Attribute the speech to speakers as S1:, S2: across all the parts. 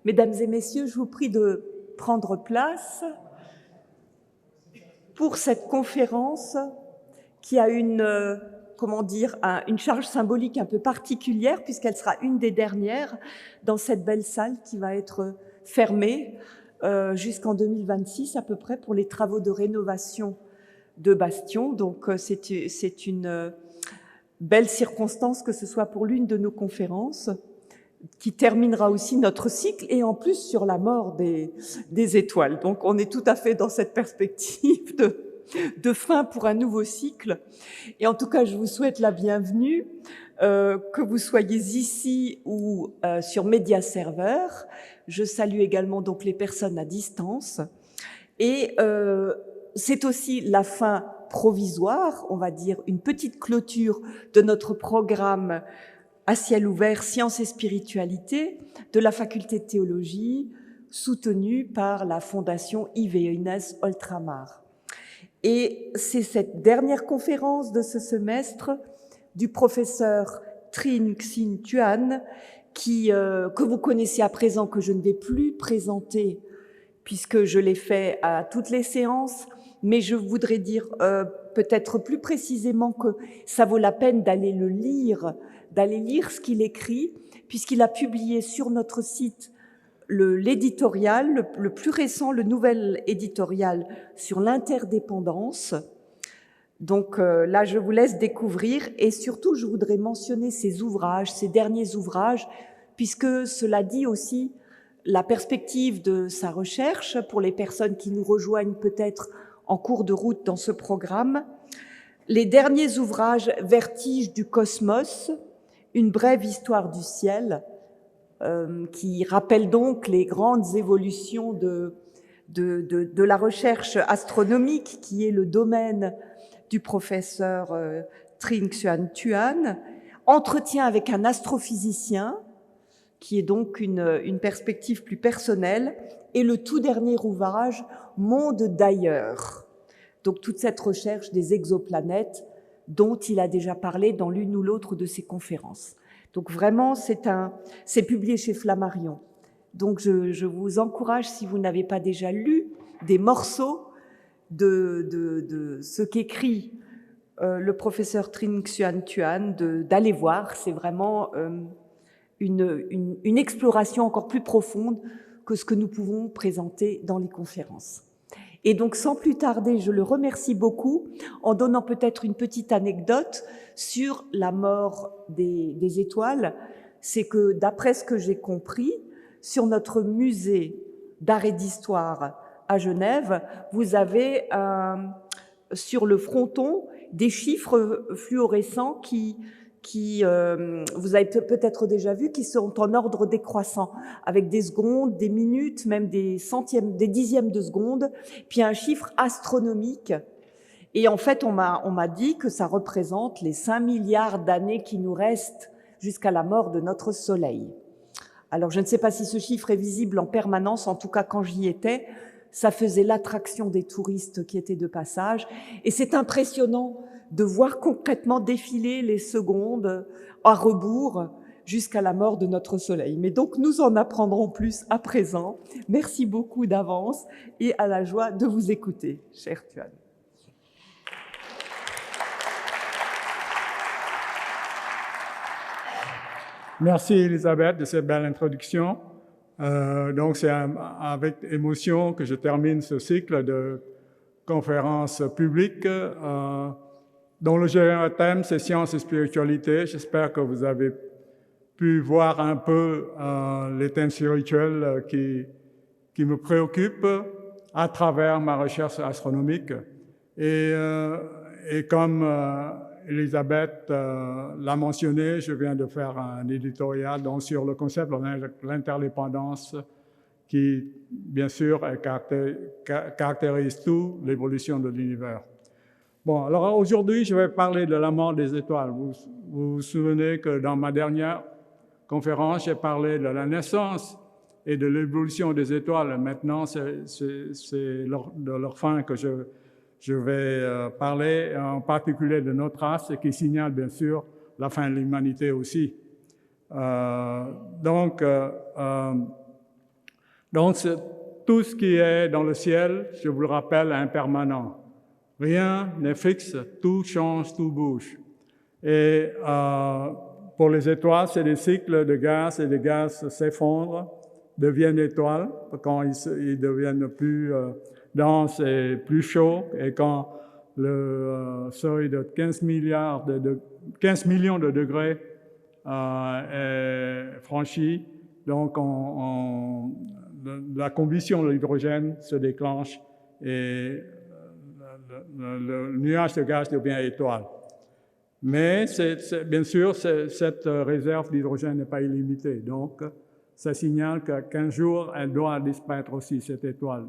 S1: Mesdames et messieurs, je vous prie de prendre place pour cette conférence qui a une charge symbolique un peu particulière puisqu'elle sera une des dernières dans cette belle salle qui va être fermée jusqu'en 2026 à peu près pour les travaux de rénovation de Bastion. Donc c'est une belle circonstance que ce soit pour l'une de nos conférences qui terminera aussi notre cycle, et en plus sur la mort des étoiles. Donc on est tout à fait dans cette perspective de fin pour un nouveau cycle. Et en tout cas, je vous souhaite la bienvenue, que vous soyez ici ou sur Médiaserver. Je salue également donc les personnes à distance. Et c'est aussi la fin provisoire, on va dire, une petite clôture de notre programme à ciel ouvert, sciences et spiritualité, de la faculté de théologie, soutenue par la fondation Yves et Inès Oltramar. Et c'est cette dernière conférence de ce semestre du professeur Trinh Xuyen Thuan, que vous connaissez à présent, que je ne vais plus présenter puisque je l'ai fait à toutes les séances, mais je voudrais dire peut-être plus précisément que ça vaut la peine d'aller lire ce qu'il écrit, puisqu'il a publié sur notre site l'éditorial, le plus récent, le nouvel éditorial sur l'interdépendance. Donc là, je vous laisse découvrir, et surtout, je voudrais mentionner ces derniers ouvrages, puisque cela dit aussi la perspective de sa recherche pour les personnes qui nous rejoignent peut-être en cours de route dans ce programme. Les derniers ouvrages « Vertige du cosmos », une brève histoire du ciel, qui rappelle donc les grandes évolutions de la recherche astronomique, qui est le domaine du professeur Trinh Xuyen Thuan, Entretien avec un astrophysicien, qui est donc une perspective plus personnelle, et le tout dernier ouvrage, Monde d'ailleurs. Donc toute cette recherche des exoplanètes dont il a déjà parlé dans l'une ou l'autre de ses conférences. Donc vraiment, c'est publié chez Flammarion. Donc je vous encourage, si vous n'avez pas déjà lu des morceaux de ce qu'écrit le professeur Trinh Xuyen Thuan, d'aller voir. C'est vraiment une exploration encore plus profonde que ce que nous pouvons présenter dans les conférences. Et donc, sans plus tarder, je le remercie beaucoup en donnant peut-être une petite anecdote sur la mort des étoiles. C'est que, d'après ce que j'ai compris, sur notre musée d'art et d'histoire à Genève, vous avez sur le fronton des chiffres fluorescents qui vous avez peut-être déjà vu, qui sont en ordre décroissant, avec des secondes, des minutes, même des centièmes, des dixièmes de seconde, puis un chiffre astronomique. Et en fait, on m'a dit que ça représente les 5 milliards d'années qui nous restent jusqu'à la mort de notre Soleil. Alors, je ne sais pas si ce chiffre est visible en permanence, en tout cas quand j'y étais, ça faisait l'attraction des touristes qui étaient de passage. Et c'est impressionnant de voir concrètement défiler les secondes à rebours jusqu'à la mort de notre Soleil. Mais donc, nous en apprendrons plus à présent. Merci beaucoup d'avance et à la joie de vous écouter, cher Thuan.
S2: Merci Elisabeth de cette belle introduction. Donc c'est avec émotion que je termine ce cycle de conférences publiques dont le général thème c'est sciences et spiritualité. J'espère que vous avez pu voir un peu les thèmes spirituels qui me préoccupent à travers ma recherche astronomique. Et comme Elisabeth l'a mentionné, je viens de faire un éditorial donc, sur le concept de l'interdépendance qui, bien sûr, caractérise tout l'évolution de l'univers. Bon, alors aujourd'hui, je vais parler de la mort des étoiles. Vous vous souvenez que dans ma dernière conférence, j'ai parlé de la naissance et de l'évolution des étoiles. Maintenant, c'est de leur fin que je vais parler, en particulier de notre race, qui signale bien sûr la fin de l'humanité aussi. Donc, tout ce qui est dans le ciel, je vous le rappelle, est impermanent. Rien n'est fixe, tout change, tout bouge. Et pour les étoiles, c'est des cycles de gaz, et les gaz s'effondrent, deviennent étoiles quand ils deviennent plus denses et plus chauds, et quand le seuil de 15 millions de degrés est franchi, donc la combustion de l'hydrogène se déclenche et le nuage de gaz devient étoile. Mais bien sûr, cette réserve d'hydrogène n'est pas illimitée. Donc, ça signale qu'un jour, elle doit disparaître aussi, cette étoile.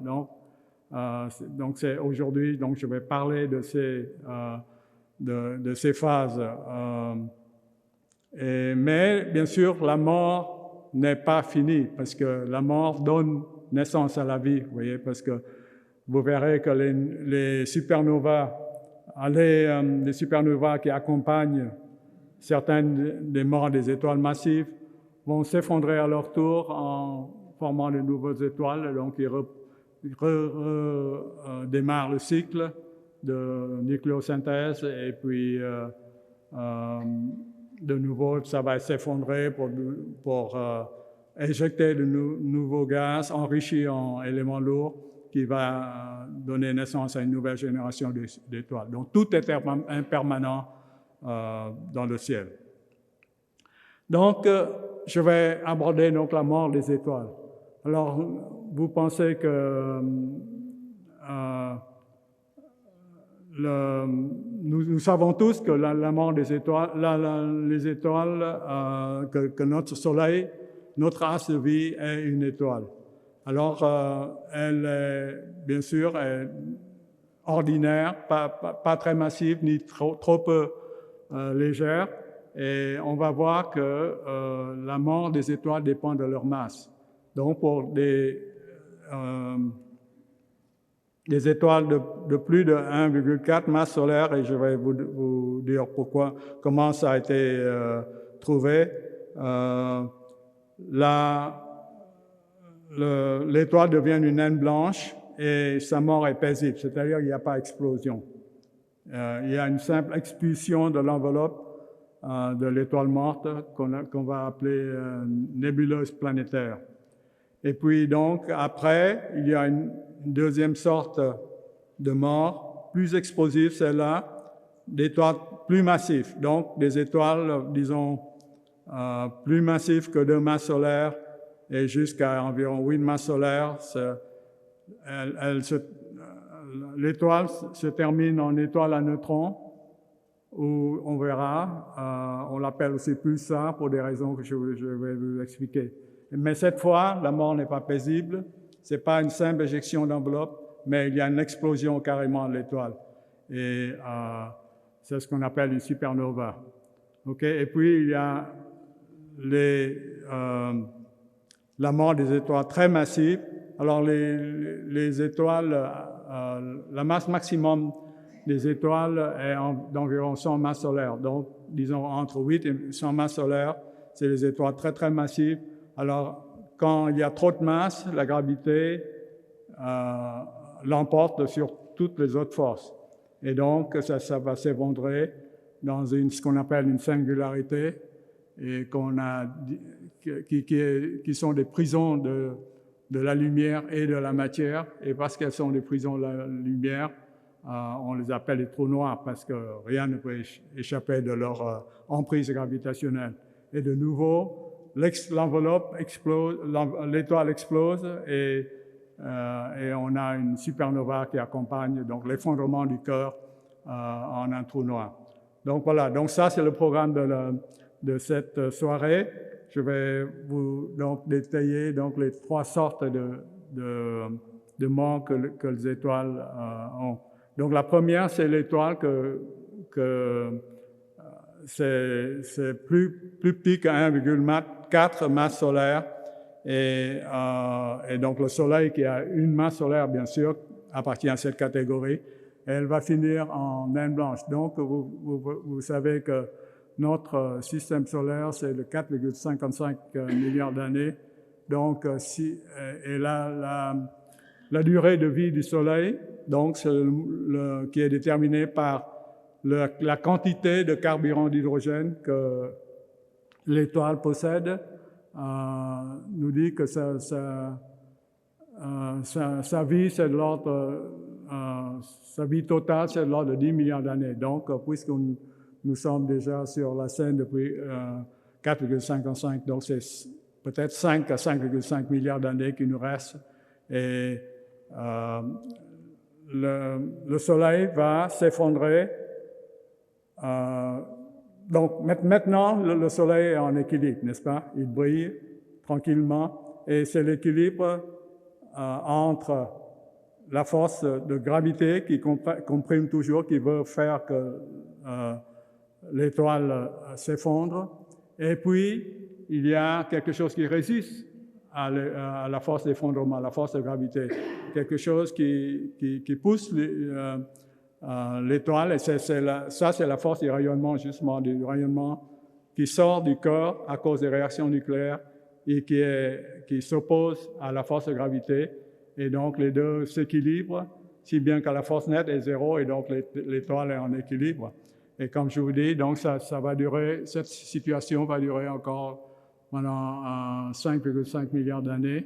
S2: Donc c'est aujourd'hui, donc je vais parler de ces phases. Mais bien sûr, la mort n'est pas finie, parce que la mort donne naissance à la vie, vous voyez, parce que vous verrez que les supernovas qui accompagnent certaines des morts des étoiles massives vont s'effondrer à leur tour en formant de nouvelles étoiles. Donc, ils démarrent le cycle de nucléosynthèse et puis de nouveau, ça va s'effondrer pour éjecter de nouveaux gaz enrichis en éléments lourds qui va donner naissance à une nouvelle génération d'étoiles. Donc, tout est impermanent dans le ciel. Donc, je vais aborder donc la mort des étoiles. Alors, vous pensez que nous savons tous que la mort des étoiles, les étoiles, que notre Soleil, notre axe de vie est une étoile. Alors, elle est, bien sûr, ordinaire, pas très massive, ni trop peu légère. Et on va voir que la mort des étoiles dépend de leur masse. Donc, pour des étoiles de plus de 1,4 masse solaire, et je vais vous dire comment ça a été trouvé, l'étoile devient une naine blanche et sa mort est paisible, c'est-à-dire qu'il n'y a pas d'explosion. Il y a une simple expulsion de l'enveloppe de l'étoile morte qu'on va appeler nébuleuse planétaire. Et puis donc, après, il y a une deuxième sorte de mort, plus explosive, celle-là, d'étoiles plus massives. Donc, des étoiles, disons, plus massives que 2 masses solaires et jusqu'à environ 8 masses solaires. L'étoile se termine en étoile à neutrons, où on verra, on l'appelle aussi pulsar pour des raisons que je vais vous expliquer. Mais cette fois, la mort n'est pas paisible, ce n'est pas une simple éjection d'enveloppe, mais il y a une explosion carrément de l'étoile. Et c'est ce qu'on appelle une supernova. Okay? Et puis, il y a la mort des étoiles très massives. Alors, les étoiles, la masse maximum des étoiles est d'environ 100 masses solaires. Donc, disons, entre 8 et 100 masses solaires, c'est des étoiles très, très massives. Alors, quand il y a trop de masse, la gravité l'emporte sur toutes les autres forces. Et donc, ça va s'effondrer dans ce qu'on appelle une singularité, et qui sont des prisons de la lumière et de la matière. Et parce qu'elles sont des prisons de la lumière, on les appelle les trous noirs, parce que rien ne peut échapper de leur emprise gravitationnelle. Et de nouveau, l'enveloppe explose, l'étoile explose et on a une supernova qui accompagne donc l'effondrement du cœur en un trou noir. Donc voilà, donc ça c'est le programme de cette soirée. Je vais vous donc détailler donc les 3 sortes de morts que les étoiles ont. Donc la première, c'est l'étoile c'est plus petit que 1,4 masse solaire. Et donc le Soleil, qui a une masse solaire, bien sûr, appartient à cette catégorie. Et elle va finir en naine blanche. Donc, vous savez que notre système solaire, c'est de 4,55 milliards d'années. Donc, et la durée de vie du Soleil, donc, qui est déterminée par la quantité de carburant d'hydrogène que l'étoile possède, nous dit que sa vie, c'est de l'ordre, sa vie totale, c'est de l'ordre de 10 milliards d'années. Donc, puisque nous sommes déjà sur la scène depuis 4,55, donc c'est peut-être 5 à 5,5 milliards d'années qui nous restent. Et le Soleil va s'effondrer. Donc maintenant, le Soleil est en équilibre, n'est-ce pas? Il brille tranquillement et c'est l'équilibre entre la force de gravité qui comprime toujours, qui veut faire que l'étoile s'effondre. Et puis, il y a quelque chose qui résiste à la force d'effondrement, à la force de gravité. Quelque chose qui pousse l'étoile, et ça c'est la force du rayonnement, justement, du rayonnement qui sort du corps à cause des réactions nucléaires et qui s'oppose à la force de gravité. Et donc, les deux s'équilibrent, si bien que la force nette est zéro, et donc l'étoile est en équilibre. Et comme je vous dis, donc ça va durer, cette situation va durer encore pendant 5,5 milliards d'années.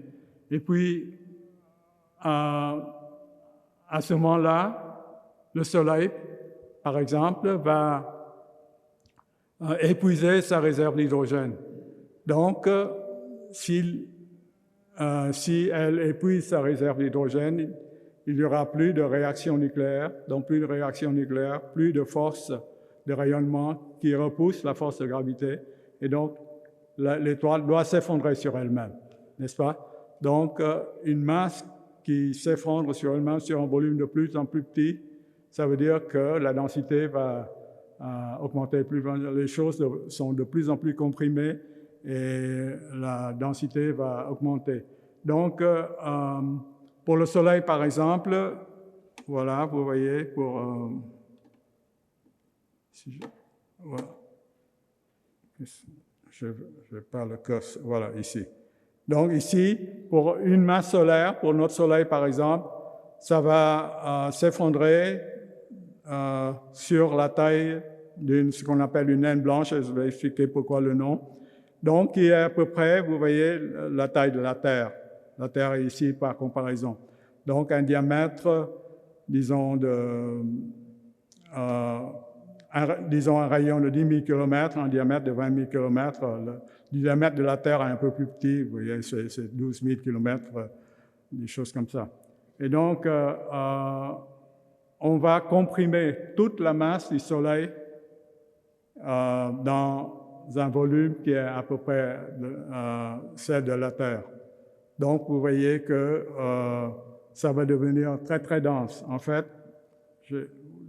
S2: Et puis, à ce moment-là, le Soleil, par exemple, va épuiser sa réserve d'hydrogène. Donc, si elle épuise sa réserve d'hydrogène, il n'y aura plus de réaction nucléaire, donc plus de réaction nucléaire, plus de force de rayonnement qui repousse la force de gravité, et donc l'étoile doit s'effondrer sur elle-même, n'est-ce pas? Donc, une masse qui s'effondre sur elle-même sur un volume de plus en plus petit, ça veut dire que la densité va augmenter les choses sont de plus en plus comprimées et la densité va augmenter. Donc, pour le Soleil, par exemple, voilà, vous voyez, voilà. Je vais pas le cos, voilà, ici. Donc ici, pour une masse solaire, pour notre Soleil par exemple, ça va s'effondrer sur la taille ce qu'on appelle une naine blanche, je vais expliquer pourquoi le nom. Donc, qui est à peu près, vous voyez, la taille de la Terre. La Terre est ici par comparaison. Donc, un diamètre, disons, un rayon de 10 000 km, un diamètre de 20 000 km. Le diamètre de la Terre est un peu plus petit, vous voyez, c'est 12 000 km, des choses comme ça. Et donc, on va comprimer toute la masse du Soleil dans un volume qui est à peu près celle de la Terre. Donc, vous voyez que ça va devenir très, très dense. En fait,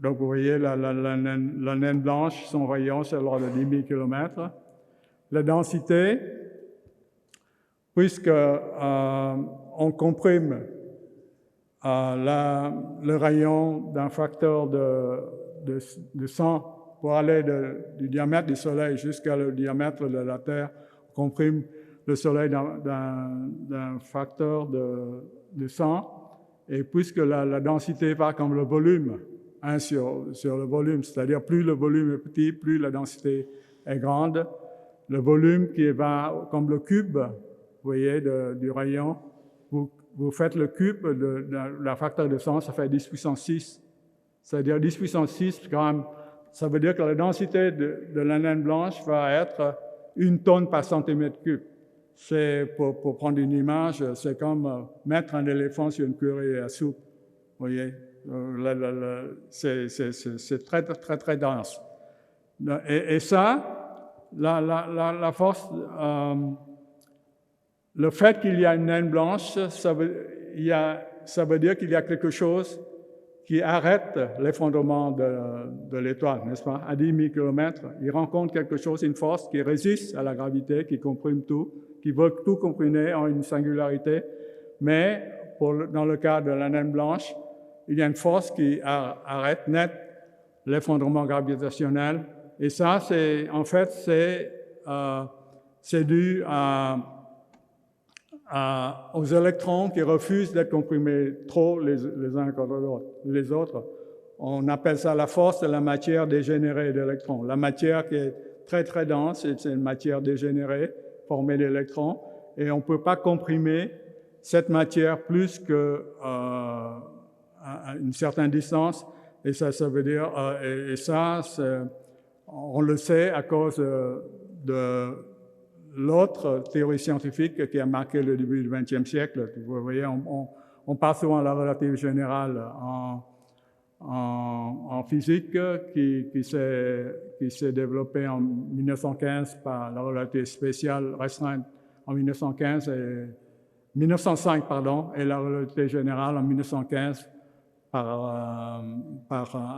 S2: donc vous voyez la naine blanche, son rayon, c'est l'ordre de 10 000 km. La densité, puisque on comprime le rayon d'un facteur de 100 pour aller du diamètre du Soleil jusqu'à le diamètre de la Terre, on comprime le Soleil d'un facteur de 100, et puisque la densité va comme le volume, sur le volume, c'est-à-dire plus le volume est petit, plus la densité est grande. Le volume qui va comme le cube, vous voyez, du rayon, vous faites le cube de la facteur de 100, ça fait 10 puissance 6. C'est-à-dire 10 puissance 6, quand même, ça veut dire que la densité de la naine blanche va être 1 tonne par centimètre cube. C'est, pour prendre une image, c'est comme mettre un éléphant sur une cuillerée à soupe. Vous voyez, c'est très, très, très dense. Et ça, la force, le fait qu'il y a une naine blanche, ça veut dire qu'il y a quelque chose qui arrête l'effondrement de l'étoile, n'est-ce pas? À 10 000 km, il rencontre quelque chose, une force qui résiste à la gravité, qui comprime tout, qui veut tout comprimer en une singularité. Mais dans le cas de la naine blanche, il y a une force qui arrête net l'effondrement gravitationnel. Et ça, c'est dû à aux électrons qui refusent d'être comprimés trop les uns contre les autres. On appelle ça la force de la matière dégénérée d'électrons. La matière qui est très très dense, c'est une matière dégénérée formée d'électrons, et on ne peut pas comprimer cette matière plus que à une certaine distance, et ça veut dire, et ça, on le sait à cause de l'autre théorie scientifique qui a marqué le début du XXe siècle. Vous voyez, on parle souvent de la relativité générale en physique qui s'est développée en 1915 par la relativité spéciale restreinte en 1905, et la relativité générale en 1915 par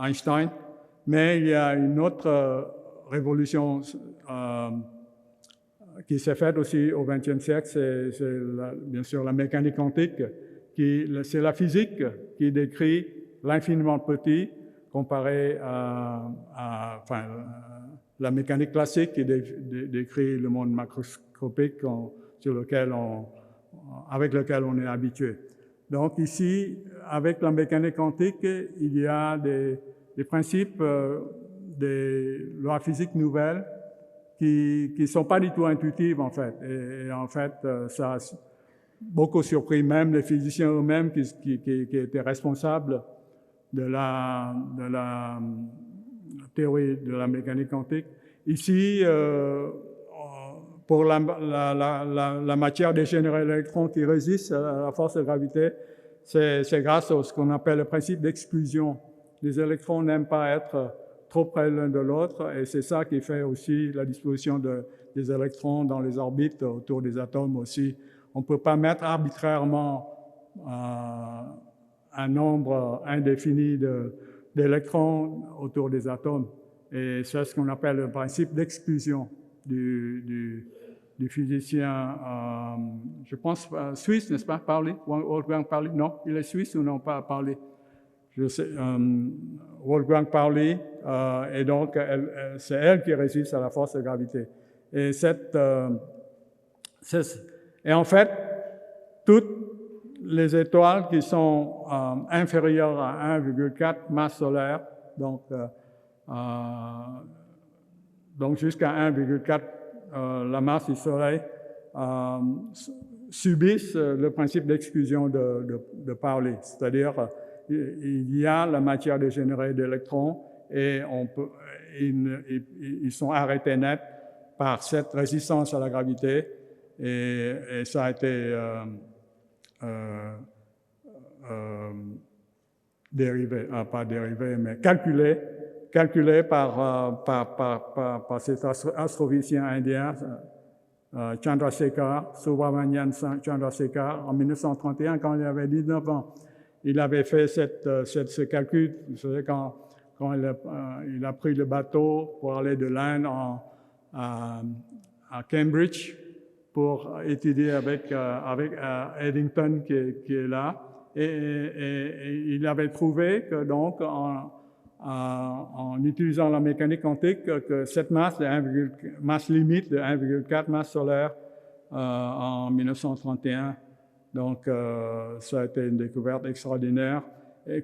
S2: Einstein. Mais il y a une autre révolution qui s'est faite aussi au XXe siècle, c'est bien sûr la mécanique quantique. C'est la physique qui décrit l'infiniment petit comparé à la mécanique classique qui décrit le monde macroscopique avec lequel on est habitué. Donc ici, avec la mécanique quantique, il y a des principes, des lois physiques nouvelles qui sont pas du tout intuitives en fait. Et en fait, ça a beaucoup surpris même les physiciens eux-mêmes qui étaient responsables de la théorie de la mécanique quantique. Ici, pour la matière dégénérée d'électrons qui résiste à la force de gravité, c'est grâce à ce qu'on appelle le principe d'exclusion. Les électrons n'aiment pas être trop près l'un de l'autre, et c'est ça qui fait aussi la disposition des électrons dans les orbites autour des atomes aussi. On ne peut pas mettre arbitrairement un nombre indéfini d'électrons autour des atomes. Et c'est ce qu'on appelle le principe d'exclusion du physicien, je pense, suisse, n'est-ce pas, Pauli? Wolfgang Pauli? Non, il est suisse ou non, pas Pauli? Je sais, Wolfgang Pauli, et donc c'est elle qui résiste à la force de gravité. Et en fait, toutes les étoiles qui sont inférieures à 1,4 masse solaire, donc jusqu'à 1,4 la masse du Soleil, subissent le principe d'exclusion de Pauli, c'est-à-dire il y a la matière dégénérée d'électrons et ils sont arrêtés net par cette résistance à la gravité, et ça a été pas dérivé, mais calculé par cet astrophysicien indien, Chandrasekhar, Subramanian Chandrasekhar, en 1931, quand il avait 19 ans. Il avait fait ce calcul, vous savez, quand il a pris le bateau pour aller de l'Inde à Cambridge pour étudier avec Eddington qui est là. Et il avait trouvé que donc en utilisant la mécanique quantique, que cette masse limite de 1,4 masse solaire en 1931. Donc, ça a été une découverte extraordinaire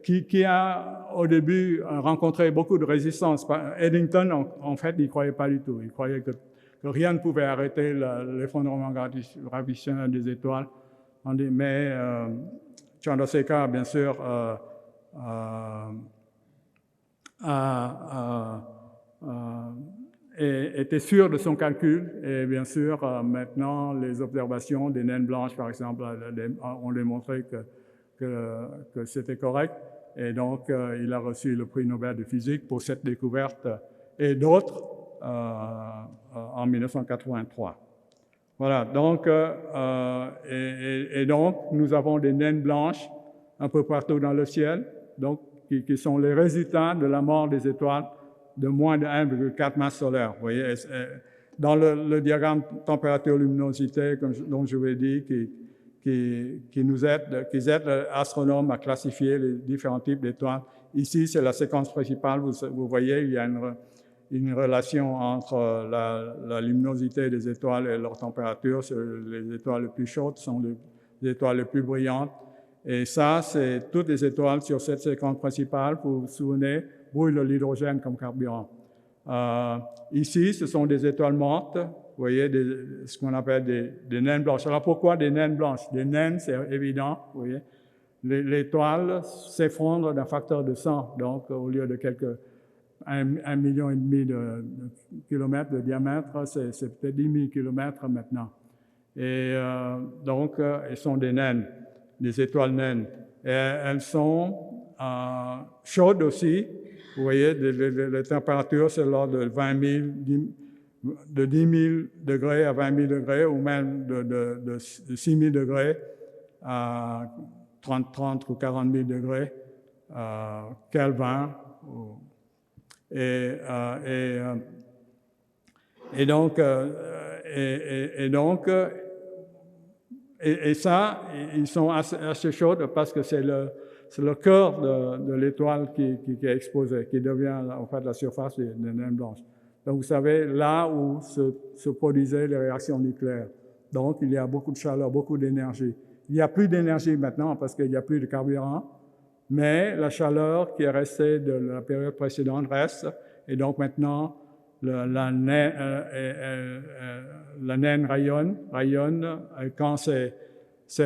S2: qui a, au début, rencontré beaucoup de résistance. Eddington, en fait, il ne croyait pas du tout. Il croyait que rien ne pouvait arrêter l'effondrement gravitationnel des étoiles. Mais Chandrasekhar, bien sûr, était sûr de son calcul, et bien sûr, maintenant, les observations des naines blanches, par exemple, ont démontré que c'était correct, et donc il a reçu le prix Nobel de physique pour cette découverte et d'autres en 1983. Voilà, donc, donc, nous avons des naines blanches un peu partout dans le ciel, donc, qui sont les résultats de la mort des étoiles de moins de 1,4 masse solaire. Vous voyez, dans le diagramme température-luminosité, dont je vous ai dit, qui aide l'astronome à classifier les différents types d'étoiles. Ici, c'est la séquence principale. Vous voyez, il y a une relation entre la luminosité des étoiles et leur température. Les étoiles les plus chaudes sont les étoiles les plus brillantes. Et ça, c'est toutes les étoiles sur cette séquence principale, vous vous souvenez, brûlent de l'hydrogène comme carburant. Ici, ce sont des étoiles mortes, vous voyez, ce qu'on appelle des naines blanches. Alors pourquoi des naines blanches? Des naines, c'est évident, vous voyez. L'étoile s'effondre d'un facteur de 100, donc au lieu de un million et demi de kilomètres de diamètre, c'est peut-être 10 000 kilomètres maintenant. Et donc, elles sont des naines, des étoiles naines. Et elles sont chaudes aussi. Vous voyez, les températures, c'est l'ordre de 20 000, de 10 000 degrés à 20 000 degrés, ou même de 6 000 degrés à 30 ou 40 000 degrés Kelvin. Et ça, ils sont assez chauds parce que c'est le cœur de l'étoile qui est exposé, qui devient en fait la surface des naines blanches. Donc vous savez, là où se produisaient les réactions nucléaires. Donc il y a beaucoup de chaleur, beaucoup d'énergie. Il n'y a plus d'énergie maintenant parce qu'il n'y a plus de carburant, mais la chaleur qui est restée de la période précédente reste, et donc maintenant la naine rayonne, et quand c'est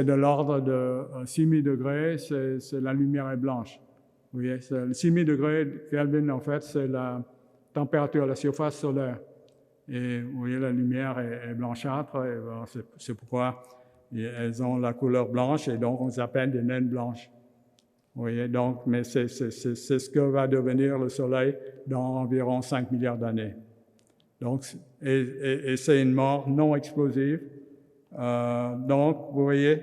S2: de l'ordre de 6000 degrés, la lumière est blanche. Vous voyez, 6000 degrés Kelvin, en fait, c'est la température de la surface solaire. Et vous voyez, la lumière est blanchâtre, et bon, c'est pourquoi elles ont la couleur blanche, et donc on les appelle des naines blanches. Vous voyez, donc, mais c'est ce que va devenir le Soleil dans environ 5 milliards d'années. Donc, et c'est une mort non explosive. Donc, vous voyez,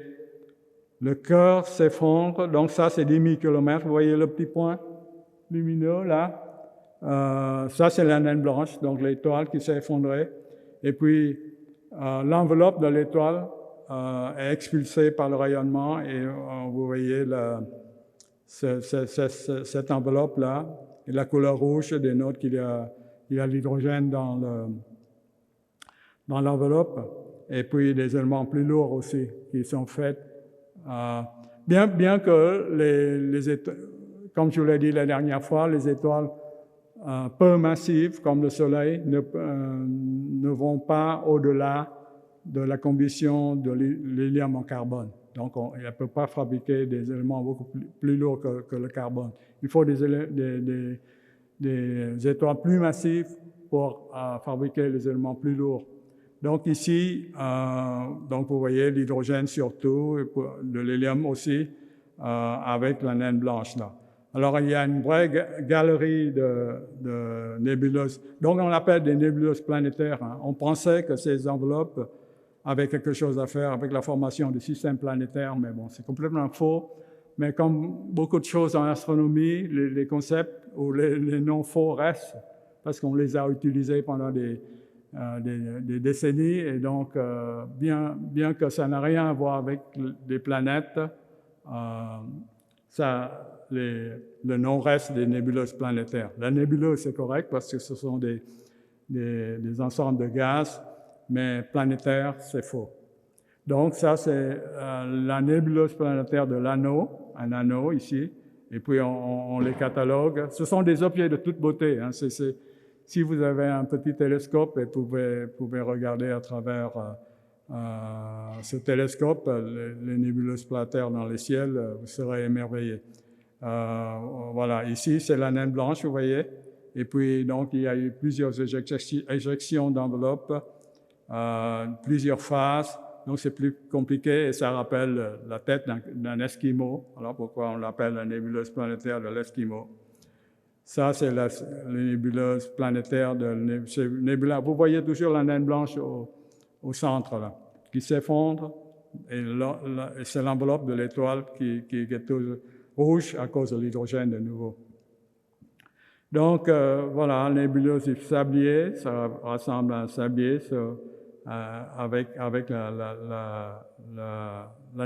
S2: le cœur s'effondre. Donc, ça, c'est 10 000 kilomètres. Vous voyez le petit point lumineux, là? Ça, c'est la naine blanche, donc l'étoile qui s'est effondrée. Et puis, l'enveloppe de l'étoile est expulsée par le rayonnement, et vous voyez cette enveloppe-là, et la couleur rouge dénote qu'il y a l'hydrogène dans l'enveloppe, et puis des éléments plus lourds aussi qui sont faits. Bien que comme je vous l'ai dit la dernière fois, les étoiles peu massives comme le Soleil ne vont pas au-delà de la combustion de l'hélium en carbone. Donc, elle ne peut pas fabriquer des éléments beaucoup plus lourds que le carbone. Il faut des étoiles plus massives pour fabriquer les éléments plus lourds. Donc ici, donc vous voyez l'hydrogène surtout, et de l'hélium aussi, avec la naine blanche là. Alors il y a une vraie galerie de nébuleuses. Donc on l'appelle des nébuleuses planétaires. Hein. On pensait que ces enveloppes avaient quelque chose à faire avec la formation du système planétaire, mais bon, c'est complètement faux. Mais comme beaucoup de choses en astronomie, les concepts ou les noms faux restent parce qu'on les a utilisés pendant des décennies, et donc bien que ça n'a rien à voir avec des planètes, le nom reste des nébuleuses planétaires. La nébuleuse, c'est correct parce que ce sont des ensembles de gaz, mais planétaire, c'est faux. Donc ça, c'est la nébuleuse planétaire de l'anneau, un anneau ici, et puis on les catalogue. Ce sont des objets de toute beauté. Hein. Si vous avez un petit télescope et pouvez regarder à travers ce télescope les nébuleuses planétaires dans le ciel, vous serez émerveillés. Voilà, ici c'est la naine blanche, vous voyez. Et puis donc il y a eu plusieurs éjections d'enveloppes, plusieurs phases. Donc c'est plus compliqué et ça rappelle la tête d'un Esquimau. Alors pourquoi on l'appelle la nébuleuse planétaire de l'Esquimau? Ça, c'est la nébuleuse planétaire de Nebula. Vous voyez toujours la naine blanche au centre, là, qui s'effondre, et c'est l'enveloppe de l'étoile qui est toujours rouge à cause de l'hydrogène de nouveau. Donc, voilà, la nébuleuse sablier, ça ressemble à un sablier avec la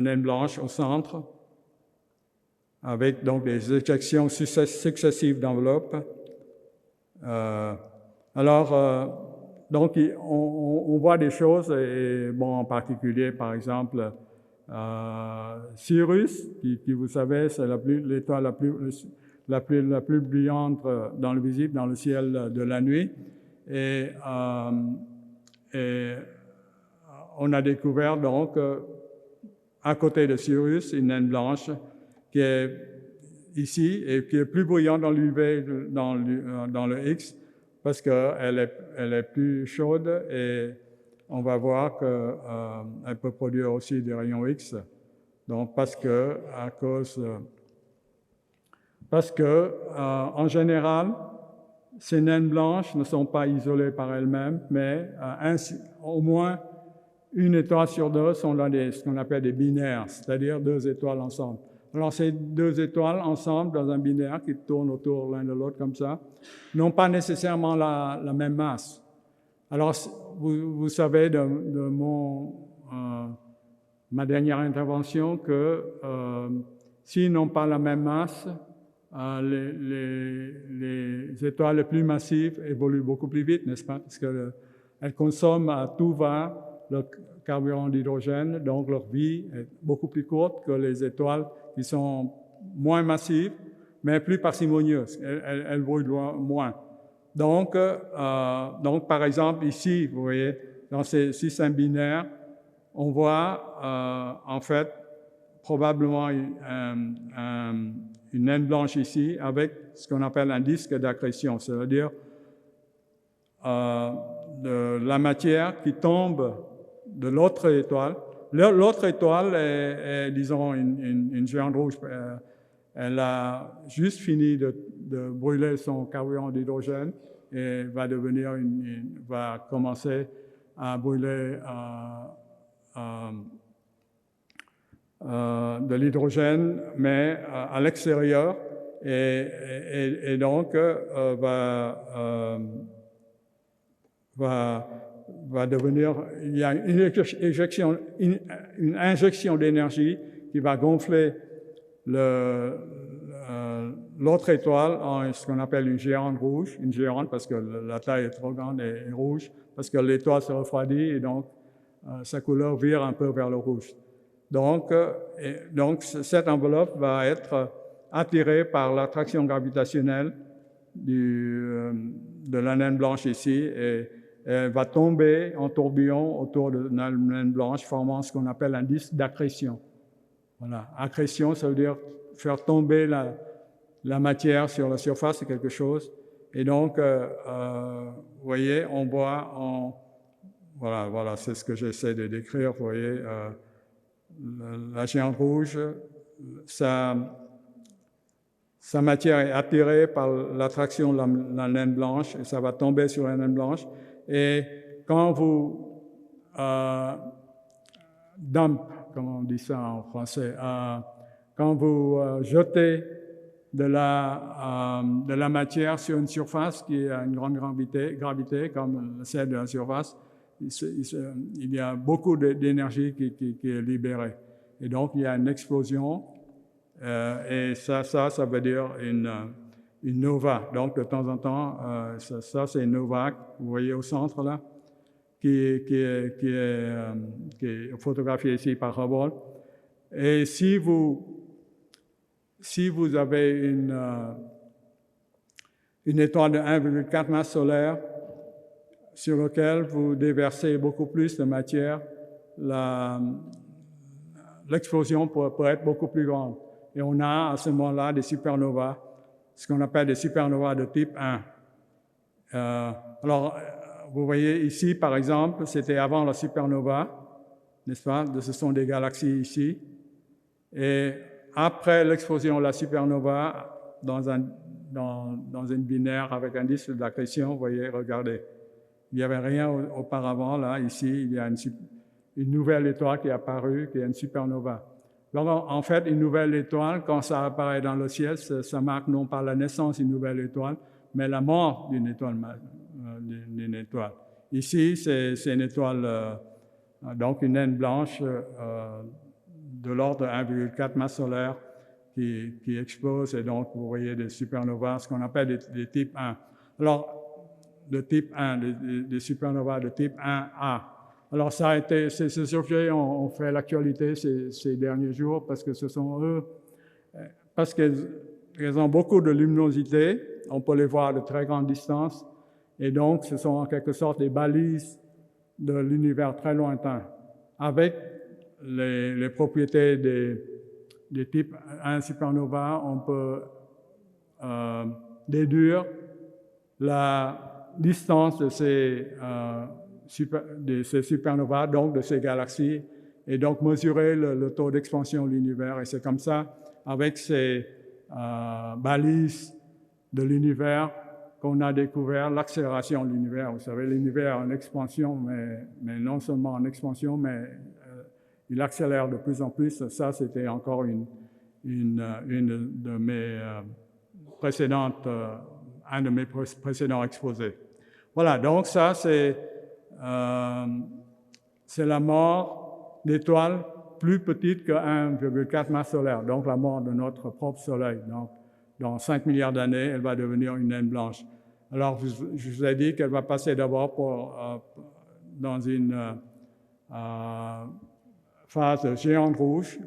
S2: naine blanche au centre, avec donc des éjections successives d'enveloppes. Alors, donc, on voit des choses, et, bon, en particulier, par exemple, Sirius, qui vous savez, c'est l'étoile la plus brillante dans le visible, dans le ciel de la nuit. Et on a découvert donc, à côté de Sirius, une naine blanche qui est ici et qui est plus brillante dans l'UV, dans le X, parce qu'elle est plus chaude et on va voir qu'elle peut produire aussi des rayons X. Donc, parce que en général, ces naines blanches ne sont pas isolées par elles-mêmes, mais au moins une étoile sur deux sont dans ce qu'on appelle des binaires, c'est-à-dire deux étoiles ensemble. Alors, ces deux étoiles ensemble dans un binaire qui tournent autour l'un de l'autre comme ça, n'ont pas nécessairement la même masse. Alors, vous savez de ma dernière intervention que s'ils n'ont pas la même masse, les étoiles les plus massives évoluent beaucoup plus vite, n'est-ce pas? Parce qu'elles consomment à tout va le carburant d'hydrogène, donc leur vie est beaucoup plus courte que les étoiles qui sont moins massives, mais plus parcimonieuses. Elles brûlent moins. Donc, par exemple, ici, vous voyez, dans ces systèmes binaires, on voit en fait probablement une naine blanche ici avec ce qu'on appelle un disque d'accrétion, c'est-à-dire de la matière qui tombe de l'autre étoile. L'autre étoile est, disons, une géante rouge. Elle a juste fini de brûler son carburant d'hydrogène et va commencer à brûler de l'hydrogène, mais à l'extérieur, et donc va devenir, il y a une injection d'énergie qui va gonfler l'autre étoile en ce qu'on appelle une géante rouge, une géante parce que la taille est trop grande et rouge, parce que l'étoile se refroidit et donc sa couleur vire un peu vers le rouge. Donc cette enveloppe va être attirée par l'attraction gravitationnelle de la naine blanche ici et elle va tomber en tourbillon autour de la naine blanche, formant ce qu'on appelle un disque d'accrétion. Voilà. Accrétion, ça veut dire faire tomber la matière sur la surface de quelque chose. Et donc, vous voyez, on voit voilà, c'est ce que j'essaie de décrire. Vous voyez, la géante rouge, sa matière est attirée par l'attraction de la naine blanche et ça va tomber sur la naine blanche. Et quand vous dump, comment on dit ça en français, quand vous jetez de la matière sur une surface qui a une grande gravité comme celle de la surface, il y a beaucoup d'énergie qui est libérée. Et donc, il y a une explosion et ça veut dire une nova. Donc, de temps en temps, ça c'est une nova, vous voyez au centre là, qui est photographiée ici par Hubble. Et si vous avez une étoile de 1,4 masse solaire sur laquelle vous déversez beaucoup plus de matière, l'explosion peut être beaucoup plus grande. Et on a à ce moment-là des supernovas, ce qu'on appelle des supernovas de type 1. Alors, vous voyez ici, par exemple, c'était avant la supernova, n'est-ce pas? Ce sont des galaxies ici. Et après l'explosion de la supernova, dans une binaire avec un disque d'accrétion, vous voyez, regardez. Il n'y avait rien auparavant, là, ici, il y a une nouvelle étoile qui est apparue, qui est une supernova. Donc, en fait, une nouvelle étoile, quand ça apparaît dans le ciel, ça marque non pas la naissance d'une nouvelle étoile, mais la mort d'une étoile. Ici, c'est une étoile, donc une naine blanche de l'ordre de 1,4 masse solaire qui explose, et donc vous voyez des supernovas, ce qu'on appelle des types 1. Alors, de type 1, des supernovas de type 1A. Alors ça a été, ces objets ont fait l'actualité ces derniers jours parce que ce sont eux, parce qu'ils ont beaucoup de luminosité, on peut les voir de très grande distance, et donc ce sont en quelque sorte des balises de l'univers très lointain, avec les propriétés des types 1 supernova, on peut déduire la distance de ces supernovas, donc de ces galaxies, et donc mesurer le taux d'expansion de l'univers. Et c'est comme ça, avec ces balises de l'univers, qu'on a découvert l'accélération de l'univers. Vous savez, l'univers en expansion, mais non seulement en expansion, mais il accélère de plus en plus. Ça, c'était encore une de mes précédentes, un de mes précédents exposés. Voilà, donc ça, c'est la mort d'étoiles plus petites que 1,4 masse solaire, donc la mort de notre propre Soleil. Donc, dans 5 milliards d'années, elle va devenir une naine blanche. Alors, je vous ai dit qu'elle va passer d'abord dans une phase de géante rouge.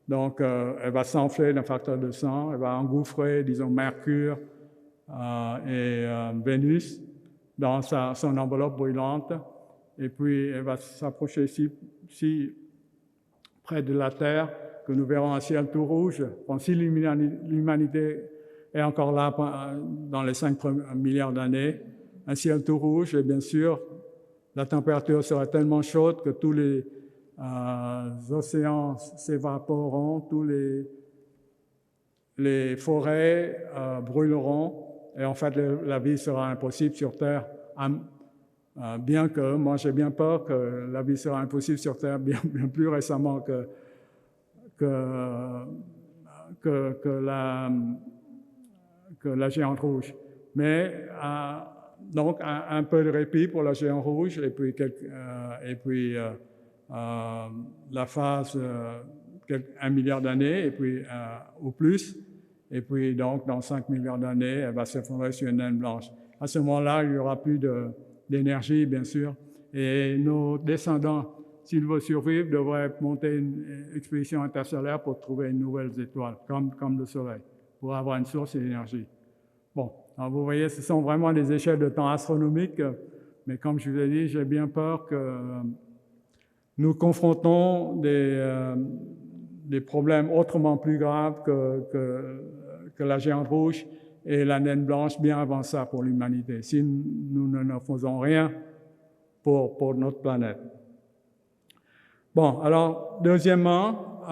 S2: Donc, elle va s'enfler d'un facteur de 100, elle va engouffrer, disons, Mercure et Vénus dans son enveloppe brûlante. Et puis, elle va s'approcher si près de la Terre que nous verrons un ciel tout rouge. Bon, si l'humanité est encore là dans les 5 milliards d'années, un ciel tout rouge, et bien sûr, la température sera tellement chaude que tous les océans s'évaporeront, tous les forêts brûleront, et en fait, la vie sera impossible sur Terre. Bien que, moi j'ai bien peur que la vie sera impossible sur Terre bien plus récemment que la géante rouge. Mais donc un peu de répit pour la géante rouge et puis la phase 1 milliard d'années et puis ou plus. Et puis donc dans 5 milliards d'années, elle va s'effondrer sur une naine blanche. À ce moment-là, il n'y aura plus d'énergie, bien sûr, et nos descendants, s'ils veulent survivre, devraient monter une expédition interstellaire pour trouver une nouvelle étoile, comme le Soleil, pour avoir une source d'énergie. Bon, alors vous voyez, ce sont vraiment des échelles de temps astronomiques, mais comme je vous ai dit, j'ai bien peur que nous confrontons des problèmes autrement plus graves que la géante rouge et la naine blanche bien avant ça pour l'humanité, si nous ne faisons rien pour notre planète. Bon, alors, deuxièmement,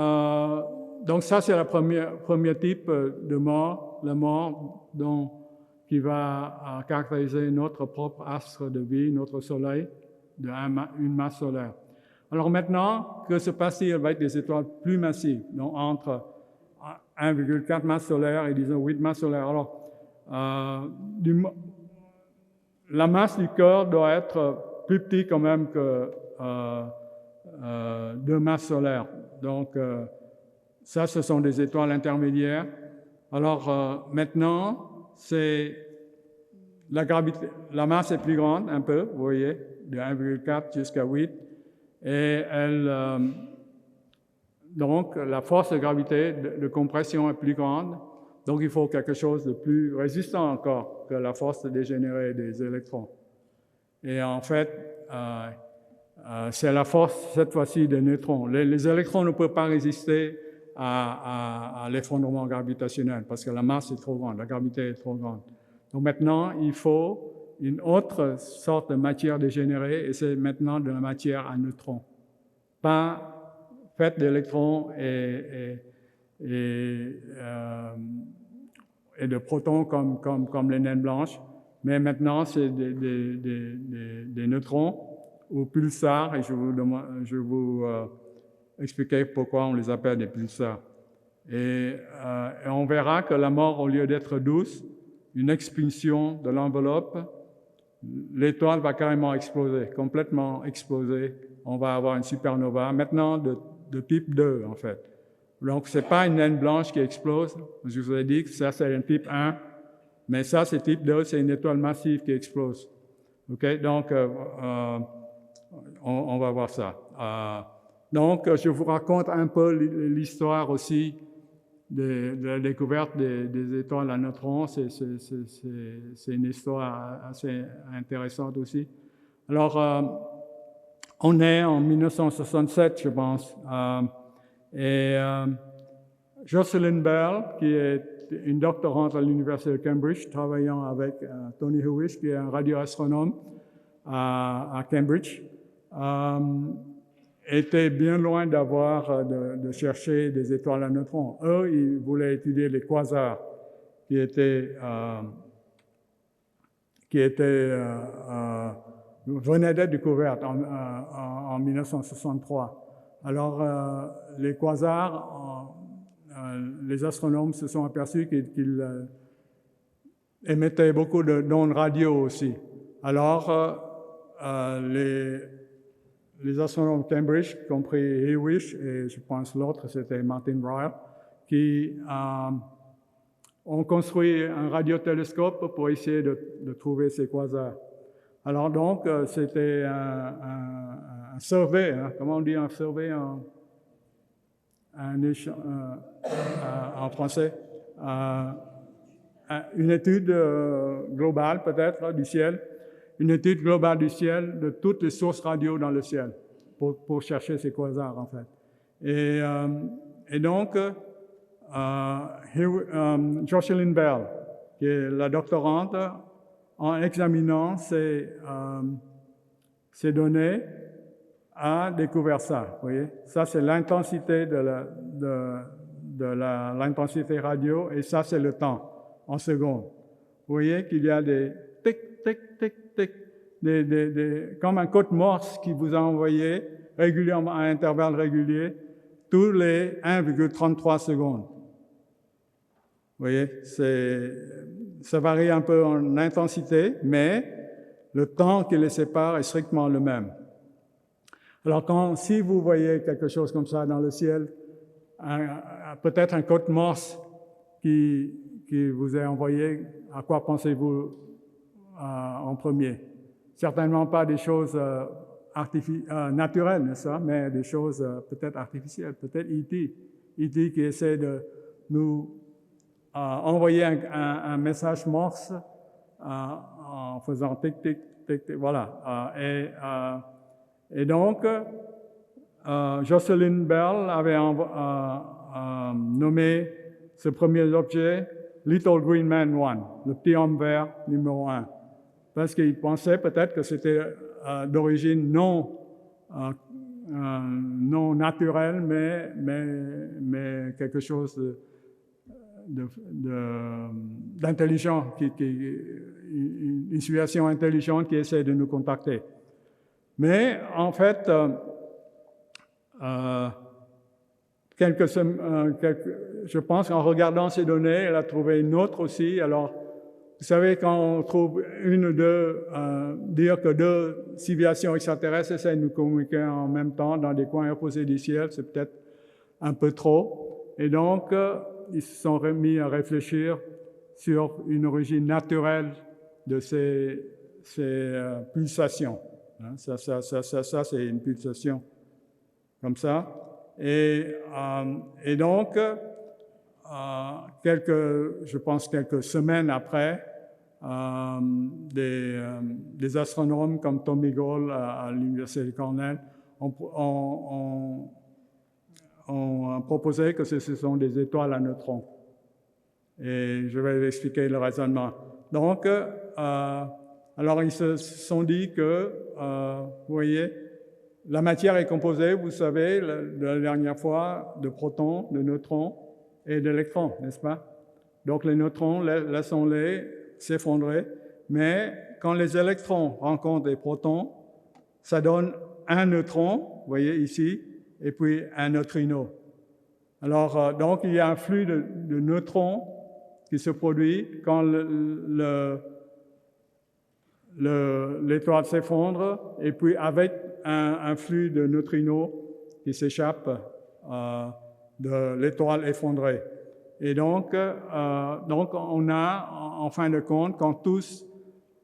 S2: donc ça c'est le premier type de mort, la mort qui va caractériser notre propre astre de vie, notre Soleil, une masse solaire. Alors maintenant, que se passe-t-il avec des étoiles plus massives, donc entre 1,4 masse solaire et disons 8 masses solaires? Alors, la masse du corps doit être plus petite quand même que 2 masses solaires. Donc, ça, ce sont des étoiles intermédiaires. Alors, maintenant, la masse est plus grande, un peu, vous voyez, de 1,4 jusqu'à 8. Et donc, la force de gravité de compression est plus grande. Donc, il faut quelque chose de plus résistant encore que la force de dégénérer des électrons. Et en fait, c'est la force, cette fois-ci, des neutrons. Les électrons ne peuvent pas résister à l'effondrement gravitationnel parce que la masse est trop grande, la gravité est trop grande. Donc maintenant, il faut une autre sorte de matière dégénérée et c'est maintenant de la matière à neutrons. Pas faite d'électrons et de protons comme les naines blanches, mais maintenant c'est des neutrons ou pulsars, et je vais vous expliquer pourquoi on les appelle des pulsars. Et on verra que la mort, au lieu d'être douce, une expulsion de l'enveloppe, l'étoile va carrément exploser, complètement exploser. On va avoir une supernova, maintenant de type 2 en fait. Donc, ce n'est pas une naine blanche qui explose. Je vous ai dit que ça, c'est un type 1. Mais ça, c'est type 2, c'est une étoile massive qui explose. OK? Donc, on va voir ça. Donc, je vous raconte un peu l'histoire aussi de la découverte des étoiles à neutrons. C'est une histoire assez intéressante aussi. Alors, on est en 1967, je pense, et Jocelyn Bell, qui est une doctorante à l'Université de Cambridge, travaillant avec Tony Hewish, qui est un radioastronome à Cambridge, était bien loin de chercher des étoiles à neutrons. Eux, ils voulaient étudier les quasars, qui venaient d'être découvertes en 1963. Alors, les quasars, les astronomes se sont aperçus qu'ils émettaient beaucoup d'ondes radio aussi. Alors, les astronomes de Cambridge, y compris Hewish, et je pense l'autre, c'était Martin Ryle, qui ont construit un radiotélescope pour essayer de trouver ces quasars. Alors donc, c'était un survey, hein, comment on dit un survey en français? Une étude globale peut-être du ciel, une étude globale du ciel de toutes les sources radio dans le ciel pour chercher ces quasars en fait. Et donc, Jocelyn Bell, qui est la doctorante, en examinant ces données, a découvert ça. Vous voyez, ça c'est l'intensité l'intensité radio, et ça c'est le temps en secondes. Vous voyez qu'il y a des tic, tic, tic, tic, comme un code Morse qui vous a envoyé régulièrement à intervalles réguliers tous les 1,33 secondes. Vous voyez, ça varie un peu en intensité, mais le temps qui les sépare est strictement le même. Alors, si vous voyez quelque chose comme ça dans le ciel, peut-être un code Morse qui vous est envoyé, à quoi pensez-vous en premier? Certainement pas des choses naturelles, n'est-ce pas, mais des choses peut-être artificielles, peut-être E.T. qui essaie de nous envoyer un message Morse en faisant tic, tic, tic, tic, voilà. Et donc, Jocelyn Bell avait nommé ce premier objet Little Green Man 1, le petit homme vert numéro 1, parce qu'il pensait peut-être que c'était d'origine non naturelle, mais quelque chose d'intelligent, une situation intelligente qui essaie de nous contacter. Mais en fait, je pense qu'en regardant ces données, elle a trouvé une autre aussi. Alors, vous savez, quand on trouve une ou deux, dire que deux civilisations extraterrestres essaient de nous communiquer en même temps dans des coins opposés du ciel, c'est peut-être un peu trop. Et donc, ils se sont remis à réfléchir sur une origine naturelle de ces pulsations. Ça, c'est une pulsation comme ça. Et donc, je pense quelques semaines après, des astronomes comme Tommy Gold à l'Université de Cornell ont proposé que ce sont des étoiles à neutrons. Et je vais expliquer le raisonnement. Donc, alors ils se sont dit que, vous voyez, la matière est composée, vous savez, la dernière fois, de protons, de neutrons et d'électrons, n'est-ce pas? Donc les neutrons, laissons-les s'effondrer, mais quand les électrons rencontrent des protons, ça donne un neutron, vous voyez ici, et puis un neutrino. Alors, donc il y a un flux de neutrons qui se produit quand l'étoile s'effondre, et puis avec un flux de neutrinos qui s'échappe de l'étoile effondrée. Et donc on a, en fin de compte, quand tous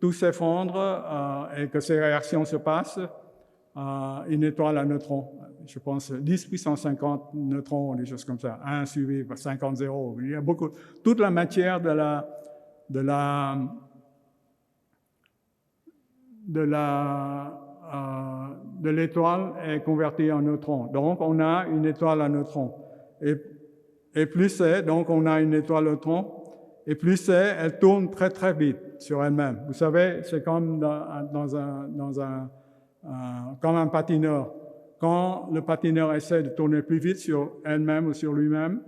S2: tout s'effondre et que ces réactions se passent, une étoile à neutrons, je pense 10 puissance 50 neutrons, des choses comme ça, 1 suivi par 50 zéros. Il y a beaucoup, toute la matière de l'étoile est convertie en neutrons. Donc, on a une étoile à neutrons. Et plus c'est, donc on a une étoile à neutrons, et plus c'est, elle tourne très très vite sur elle-même. Vous savez, c'est comme comme un patineur. Quand le patineur essaie de tourner plus vite sur elle-même ou sur lui-même,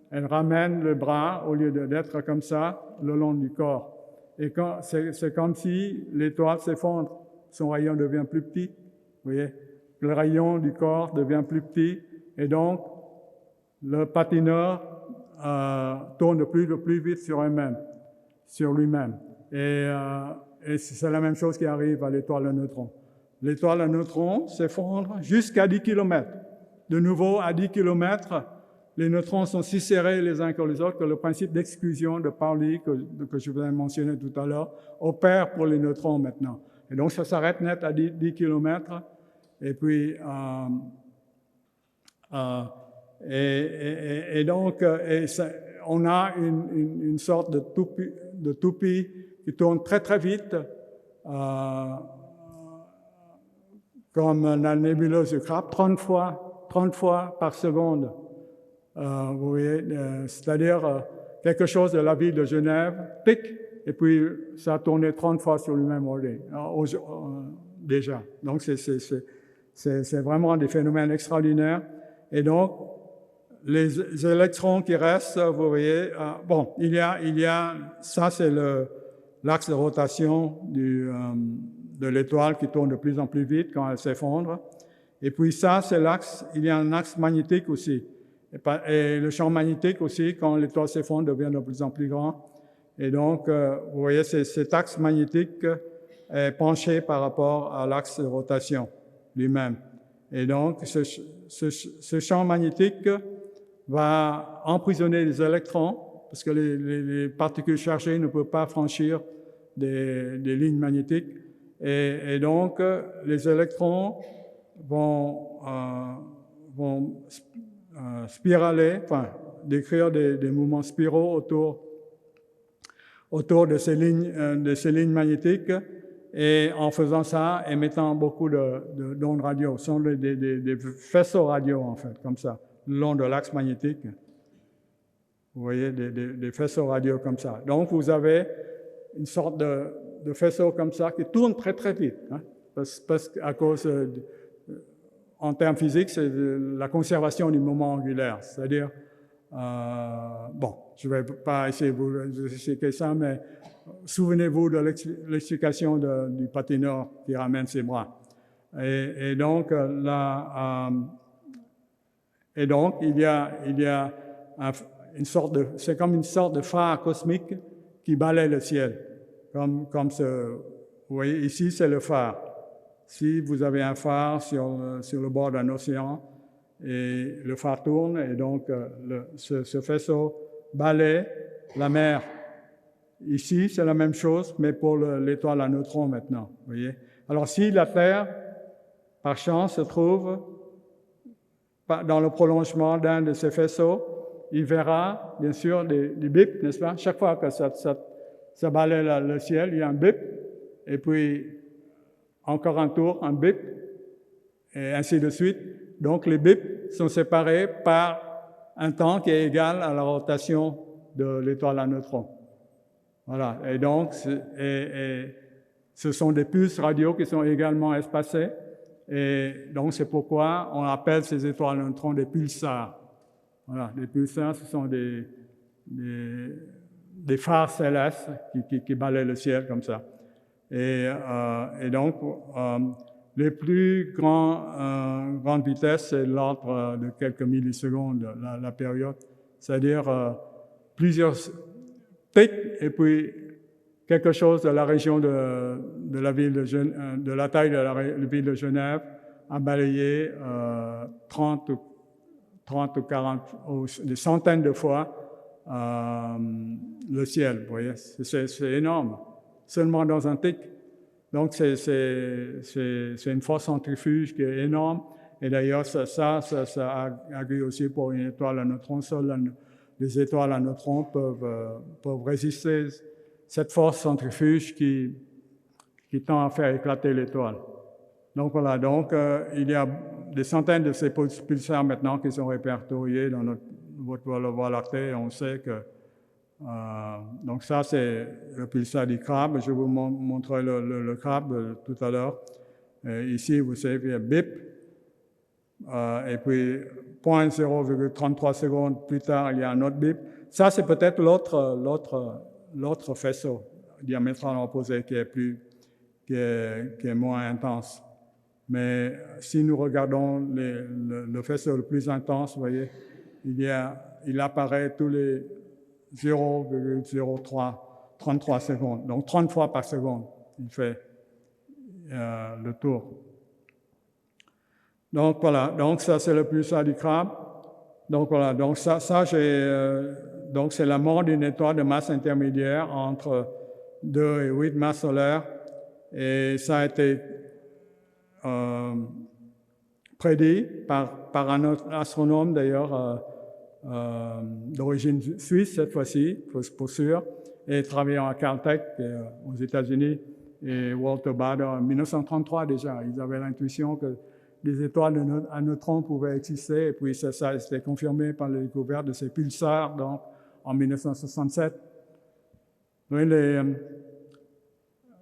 S2: elle ramène le bras, au lieu d'être comme ça, le long du corps. Et c'est comme si l'étoile s'effondre, son rayon devient plus petit. Vous voyez, le rayon du corps devient plus petit, et donc le patineur tourne de plus vite sur lui-même. Et c'est la même chose qui arrive à l'étoile à neutrons. L'étoile à neutrons s'effondre jusqu'à 10 km. De nouveau, à 10 km, les neutrons sont si serrés les uns que les autres que le principe d'exclusion de Pauli, que je vous ai mentionné tout à l'heure, opère pour les neutrons maintenant. Et donc, ça s'arrête net à 10 km. Et puis, donc, on a une sorte de toupie qui tourne très très vite, comme la nébuleuse de Crab, 30 fois par seconde. Vous voyez, c'est-à-dire quelque chose de la ville de Genève, tic, et puis ça a tourné 30 fois sur le même orbite, déjà. Donc, c'est vraiment des phénomènes extraordinaires. Et donc, les électrons qui restent, vous voyez, bon, il y a, ça c'est l'axe de rotation de l'étoile qui tourne de plus en plus vite quand elle s'effondre. Et puis ça, c'est l'axe, il y a un axe magnétique aussi. Et le champ magnétique aussi, quand l'étoile s'effondre, devient de plus en plus grand. Et donc, vous voyez, cet axe magnétique est penché par rapport à l'axe de rotation lui-même. Et donc, ce champ magnétique va emprisonner les électrons, parce que les particules chargées ne peuvent pas franchir des lignes magnétiques. Et donc, les électrons vont spiraler, enfin, décrire des mouvements spiraux autour de ces lignes magnétiques, et en faisant ça, émettant beaucoup d'ondes radio. Ce sont des faisceaux radio, en fait, comme ça, le long de l'axe magnétique. Vous voyez, des faisceaux radio comme ça. Donc, vous avez une sorte de faisceau comme ça qui tourne très, très vite, hein, parce qu'à cause, en termes physiques, c'est la conservation du moment angulaire. C'est-à-dire, bon, je ne vais pas essayer de vous expliquer ça, mais souvenez-vous de l'explication du patineur qui ramène ses bras. Et donc, il y a une sorte c'est comme une sorte de phare cosmique qui balaie le ciel. Vous voyez, ici, c'est le phare. Si vous avez un phare sur le bord d'un océan, et le phare tourne, et donc ce faisceau balaie la mer. Ici, c'est la même chose, mais pour l'étoile à neutrons maintenant. Vous voyez. Alors, si la Terre, par chance, se trouve dans le prolongement d'un de ces faisceaux, il verra, bien sûr, des bips, n'est-ce pas? Chaque fois que ça balaie le ciel, il y a un bip, et puis encore un tour, un bip, et ainsi de suite. Donc, les bips sont séparés par un temps qui est égal à la rotation de l'étoile à neutrons. Voilà. Et donc, ce sont des pulses radio qui sont également espacées. Et donc, c'est pourquoi on appelle ces étoiles à neutrons des pulsars. Voilà. Les pulsars, ce sont des phares célestes qui balaient le ciel comme ça. Et donc, les plus grandes vitesses, c'est l'ordre de quelques millisecondes, la période. C'est-à-dire plusieurs pics, et puis quelque chose de la région de la ville de la taille de la ville de Genève a balayé 30 ou 40, des centaines de fois le ciel. Vous voyez, c'est énorme. seulement dans un tic. Donc, c'est une force centrifuge qui est énorme. Et d'ailleurs, ça agit aussi pour une étoile à neutrons. Seules les étoiles à neutrons peuvent résister cette force centrifuge qui tend à faire éclater l'étoile. Donc voilà, il y a des centaines de ces pulsars maintenant qui sont répertoriés dans votre Voie lactée. On sait que donc ça, c'est le pulsar du crabe. Je vais vous montrer le crabe tout à l'heure. Ici, vous savez, il y a bip. Et puis, 0,33 secondes plus tard, il y a un autre bip. Ça, c'est peut-être l'autre faisceau diamétralement opposé qui est moins intense. Mais si nous regardons le faisceau le plus intense, vous voyez, il apparaît tous les 0,33 secondes. Donc 30 fois par seconde, il fait le tour. Donc voilà, donc ça c'est le pulsar du crabe. Donc voilà, donc donc c'est la mort d'une étoile de masse intermédiaire entre 2 et 8 masses solaires. Et ça a été prédit par un autre astronome d'ailleurs, d'origine suisse cette fois-ci, pour sûr, et travaillant à Caltech aux États-Unis, et Walter Bader en 1933 déjà. Ils avaient l'intuition que des étoiles à neutrons pouvaient exister, et puis ça a été confirmé par la découverte de ces pulsars donc, en 1967. Oui,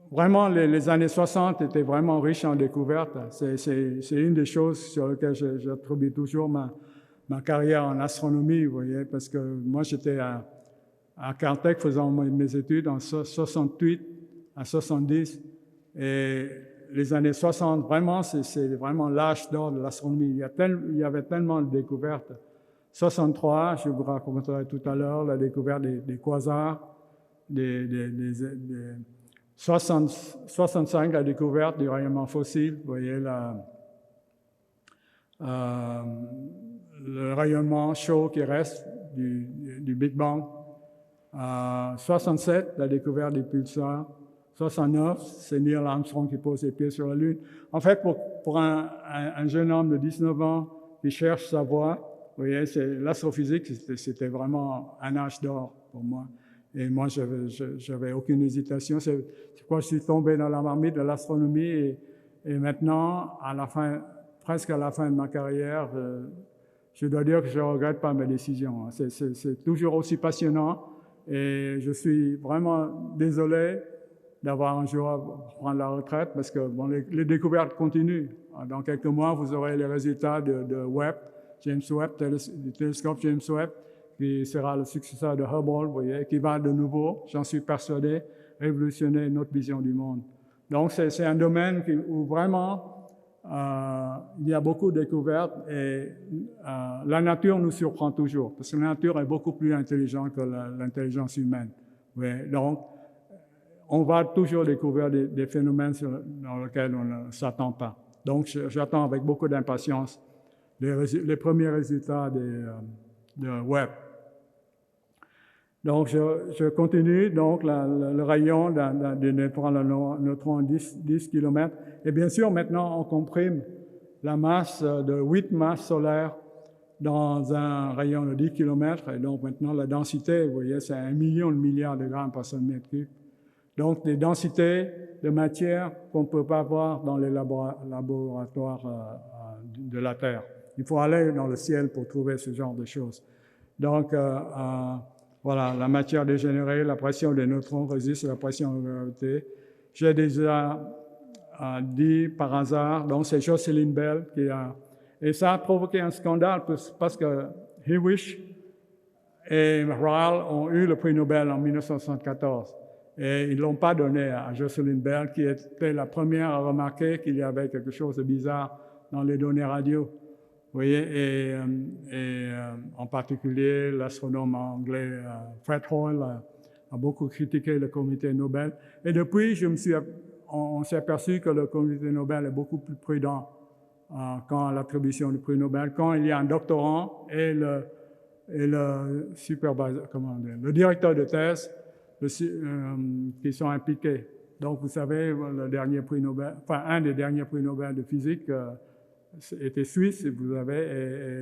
S2: vraiment, les années 60 étaient vraiment riches en découvertes. C'est une des choses sur lesquelles j'attribue toujours ma carrière en astronomie, vous voyez, parce que moi, j'étais à Caltech faisant mes études en 68 à 70, et les années 60, vraiment, c'est vraiment l'âge d'or de l'astronomie. Il y avait tellement de découvertes. 63, je vous raconterai tout à l'heure, la découverte des quasars, 65, la découverte du rayonnement fossile, vous voyez, le rayonnement chaud qui reste du Big Bang. 67, la découverte des pulsars. 69, c'est Neil Armstrong qui pose ses pieds sur la Lune. En fait, pour un jeune homme de 19 ans qui cherche sa voie, vous voyez, l'astrophysique, c'était vraiment un âge d'or pour moi. Et moi, j'avais aucune hésitation. C'est pourquoi je suis tombé dans la marmite de l'astronomie. Et maintenant, presque à la fin de ma carrière, je dois dire que je ne regrette pas mes décisions. C'est toujours aussi passionnant. Et je suis vraiment désolé d'avoir un jour prendre la retraite parce que bon, les découvertes continuent. Dans quelques mois, vous aurez les résultats de Webb, James Webb, du télescope James Webb, qui sera le successeur de Hubble, vous voyez, qui va de nouveau, j'en suis persuadé, révolutionner notre vision du monde. Donc, c'est un domaine où vraiment il y a beaucoup de découvertes et la nature nous surprend toujours, parce que la nature est beaucoup plus intelligente que l'intelligence humaine. Oui, donc, on va toujours découvrir des phénomènes dans lesquels on ne s'attend pas. Donc, j'attends avec beaucoup d'impatience les premiers résultats de Webb. Donc, je continue. Donc, le rayon d'un neutron 10 km. Et bien sûr, maintenant, on comprime la masse de 8 masses solaires dans un rayon de 10 km. Et donc, maintenant, la densité, vous voyez, c'est 1 million de milliards de grammes par centimètre cube. Donc, des densités de matière qu'on ne peut pas voir dans les laboratoires de la Terre. Il faut aller dans le ciel pour trouver ce genre de choses. Donc, voilà, la matière dégénérée, la pression des neutrons résiste à la pression de la gravité. J'ai déjà dit par hasard, donc c'est Jocelyn Bell qui a... Et ça a provoqué un scandale parce que Hewish et Ryle ont eu le prix Nobel en 1974. Et ils ne l'ont pas donné à Jocelyn Bell, qui était la première à remarquer qu'il y avait quelque chose de bizarre dans les données radio. Vous voyez, et en particulier, l'astronome anglais Fred Hoyle a beaucoup critiqué le comité Nobel. Et depuis, on s'est aperçu que le comité Nobel est beaucoup plus prudent quand l'attribution du prix Nobel, quand il y a un doctorant et le directeur de thèse qui sont impliqués. Donc, vous savez, le dernier prix Nobel, enfin, un des derniers prix Nobel de physique était suisse, et et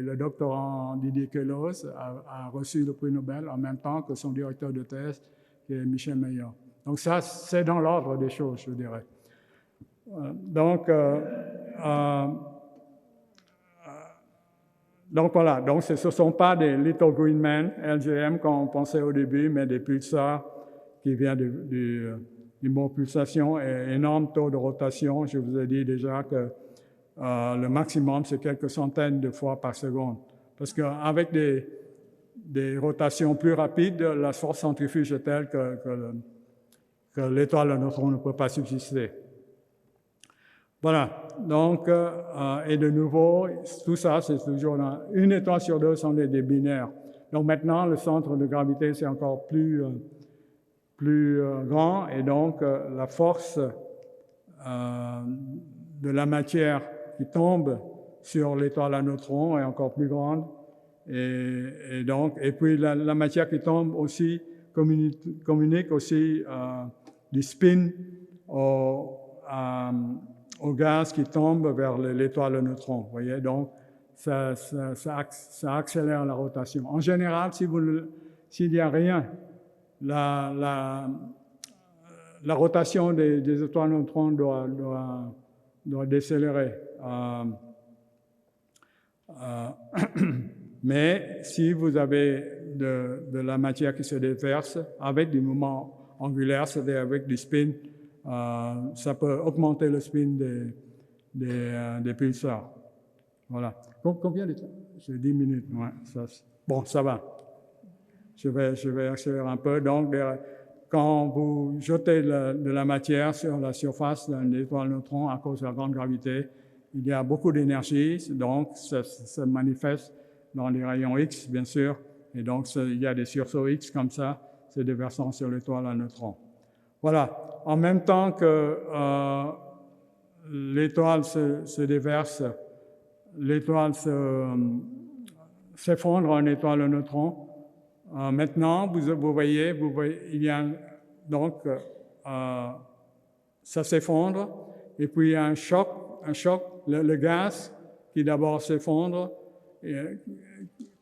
S2: le doctorant Didier Queloz a reçu le prix Nobel en même temps que son directeur de thèse, qui est Michel Mayor. Donc ça, c'est dans l'ordre des choses, je dirais. Donc voilà, donc ce ne sont pas des Little Green Men, LGM, comme on pensait au début, mais des pulsars qui viennent du mot pulsation et énorme taux de rotation. Je vous ai dit déjà que le maximum, c'est quelques centaines de fois par seconde. Parce qu'avec des rotations plus rapides, la force centrifuge est telle que l'étoile à neutrons ne peut pas subsister. Voilà, donc, et de nouveau, tout ça, c'est toujours une étoile sur deux sont des binaires. Donc maintenant, le centre de gravité, c'est encore plus grand, et donc la force de la matière qui tombe sur l'étoile à neutrons est encore plus grande, et puis la matière qui tombe aussi communique aussi du spin au gaz qui tombe vers l'étoile à neutrons. Vous voyez, donc ça accélère la rotation. En général, s'il n'y a rien, la rotation des étoiles à neutrons doit décélérer. Mais si vous avez de la matière qui se déverse avec du mouvement angulaire, c'est-à-dire avec du spin, ça peut augmenter le spin des pulsars. Voilà. Combien de temps? C'est 10 minutes. Ouais, bon, ça va. Je vais accélérer un peu. Donc, quand vous jetez de la matière sur la surface d'une étoile à neutrons à cause de la grande gravité, il y a beaucoup d'énergie, donc ça se manifeste dans les rayons X, bien sûr, et donc il y a des sursauts X comme ça, se déversant sur l'étoile à neutrons. Voilà. En même temps que l'étoile se déverse, l'étoile s'effondre en étoile à neutrons. Maintenant, vous voyez, il y a donc ça s'effondre, et puis il y a un choc, le gaz qui d'abord s'effondre,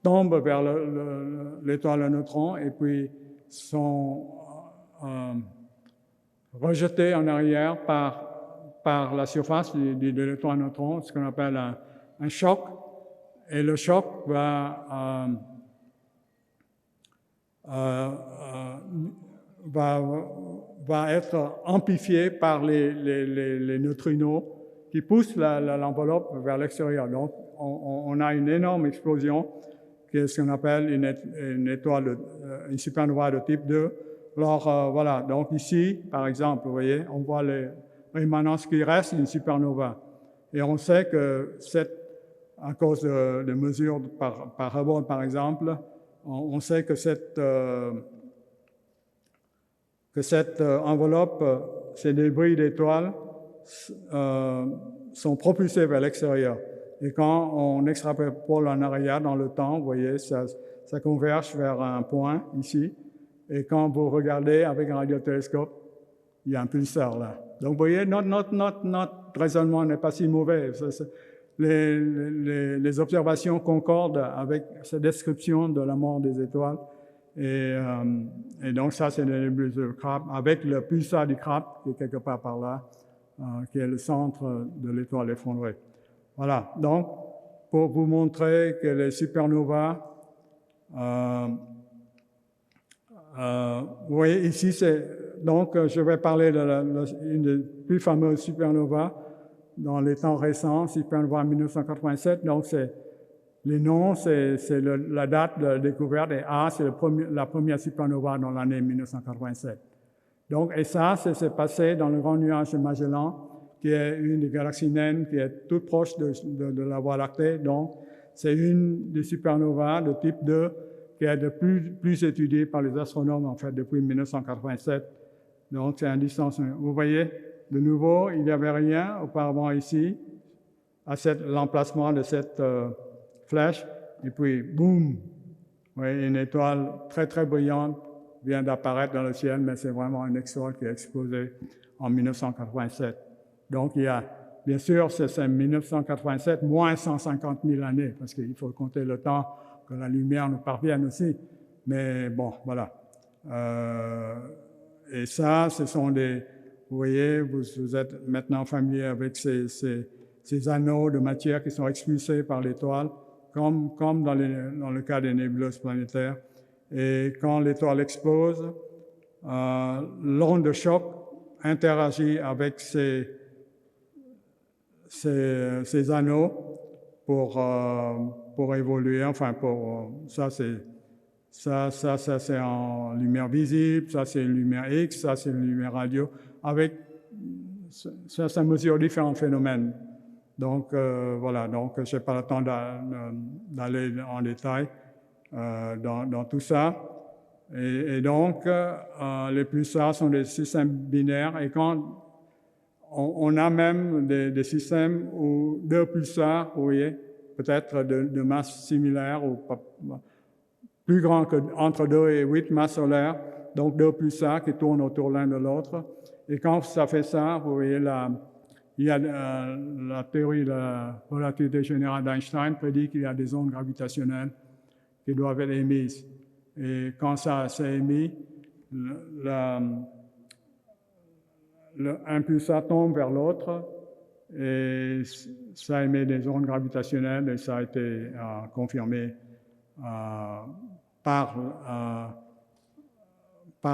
S2: tombe vers l'étoile à neutrons, et puis sont rejetés en arrière par la surface de l'étoile à neutrons, ce qu'on appelle un choc, et le choc va être amplifié par les neutrinos qui poussent l'enveloppe vers l'extérieur. Donc, on a une énorme explosion, qui est ce qu'on appelle une supernova de type 2. Alors, voilà. Donc, ici, par exemple, vous voyez, on voit les rémanences qui restent d'une supernova. Et on sait que à cause de mesures par Hubble, par exemple, on sait que cette enveloppe, ces débris d'étoiles, sont propulsés vers l'extérieur. Et quand on extrapole en arrière dans le temps, vous voyez, ça converge vers un point ici. Et quand vous regardez avec un radiotélescope, il y a un pulsar là. Donc, vous voyez, notre raisonnement n'est pas si mauvais. Les observations concordent avec cette description de la mort des étoiles. Et donc, ça, c'est la nébuleuse de Crab, avec le pulsar du Crab, qui est quelque part par là, qui est le centre de l'étoile effondrée. Voilà. Donc, pour vous montrer que les supernovas, vous voyez, ici, donc, je vais parler d'une des plus fameuses supernovas dans les temps récents, supernova 1987. Donc, les noms, c'est la date de la découverte, et A, c'est la première supernova dans l'année 1987. Donc, et ça, c'est passé dans le grand nuage de Magellan, qui est une des galaxies naines qui est toute proche de la Voie lactée. Donc, c'est une des supernovas de type 2 qui est de plus étudiée par les astronomes, en fait, depuis 1987. Donc, c'est un distance. Vous voyez, de nouveau, il n'y avait rien auparavant ici, à l'emplacement de cette flèche, et puis, boum, vous voyez, une étoile très, très brillante vient d'apparaître dans le ciel, mais c'est vraiment une étoile qui a explosé en 1987. Donc, il y a, bien sûr, c'est 1987 moins 150 000 années, parce qu'il faut compter le temps que la lumière nous parvienne aussi. Mais bon, voilà. Et ça, ce sont des... Vous voyez, vous êtes maintenant familier avec ces anneaux de matière qui sont expulsés par l'étoile, comme dans le cas des nébuleuses planétaires. Et quand l'étoile explose, l'onde de choc interagit avec ces anneaux pour évoluer. Enfin, ça c'est en lumière visible, ça c'est une lumière X, ça c'est une lumière radio. Ça mesure différents phénomènes. Donc, voilà, donc je n'ai pas le temps d'aller en détail dans tout ça. Et donc, les pulsars sont des systèmes binaires. Et quand on a même des systèmes où 2 pulsars, vous voyez, peut-être de masse similaire ou plus grand que entre 2 et 8 masses solaires, donc 2 pulsars qui tournent autour l'un de l'autre. Et quand ça fait ça, vous voyez, il y a la théorie de la relativité générale d'Einstein prédit qu'il y a des ondes gravitationnelles qui doivent être émises. Et quand ça s'est émis, un pulsar tombe vers l'autre et ça émet des ondes gravitationnelles et ça a été confirmé par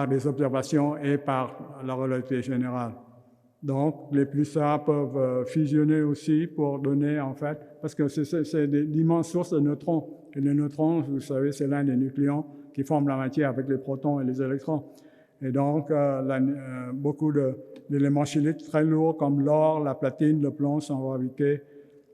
S2: des observations et par la relativité générale. Donc, les pulsars peuvent fusionner aussi pour donner, en fait, parce que c'est d'immenses sources de neutrons. Et les neutrons, vous savez, c'est l'un des nucléons qui forment la matière avec les protons et les électrons. Et donc, beaucoup d'éléments chimiques très lourds comme l'or, la platine, le plomb sont fabriqués,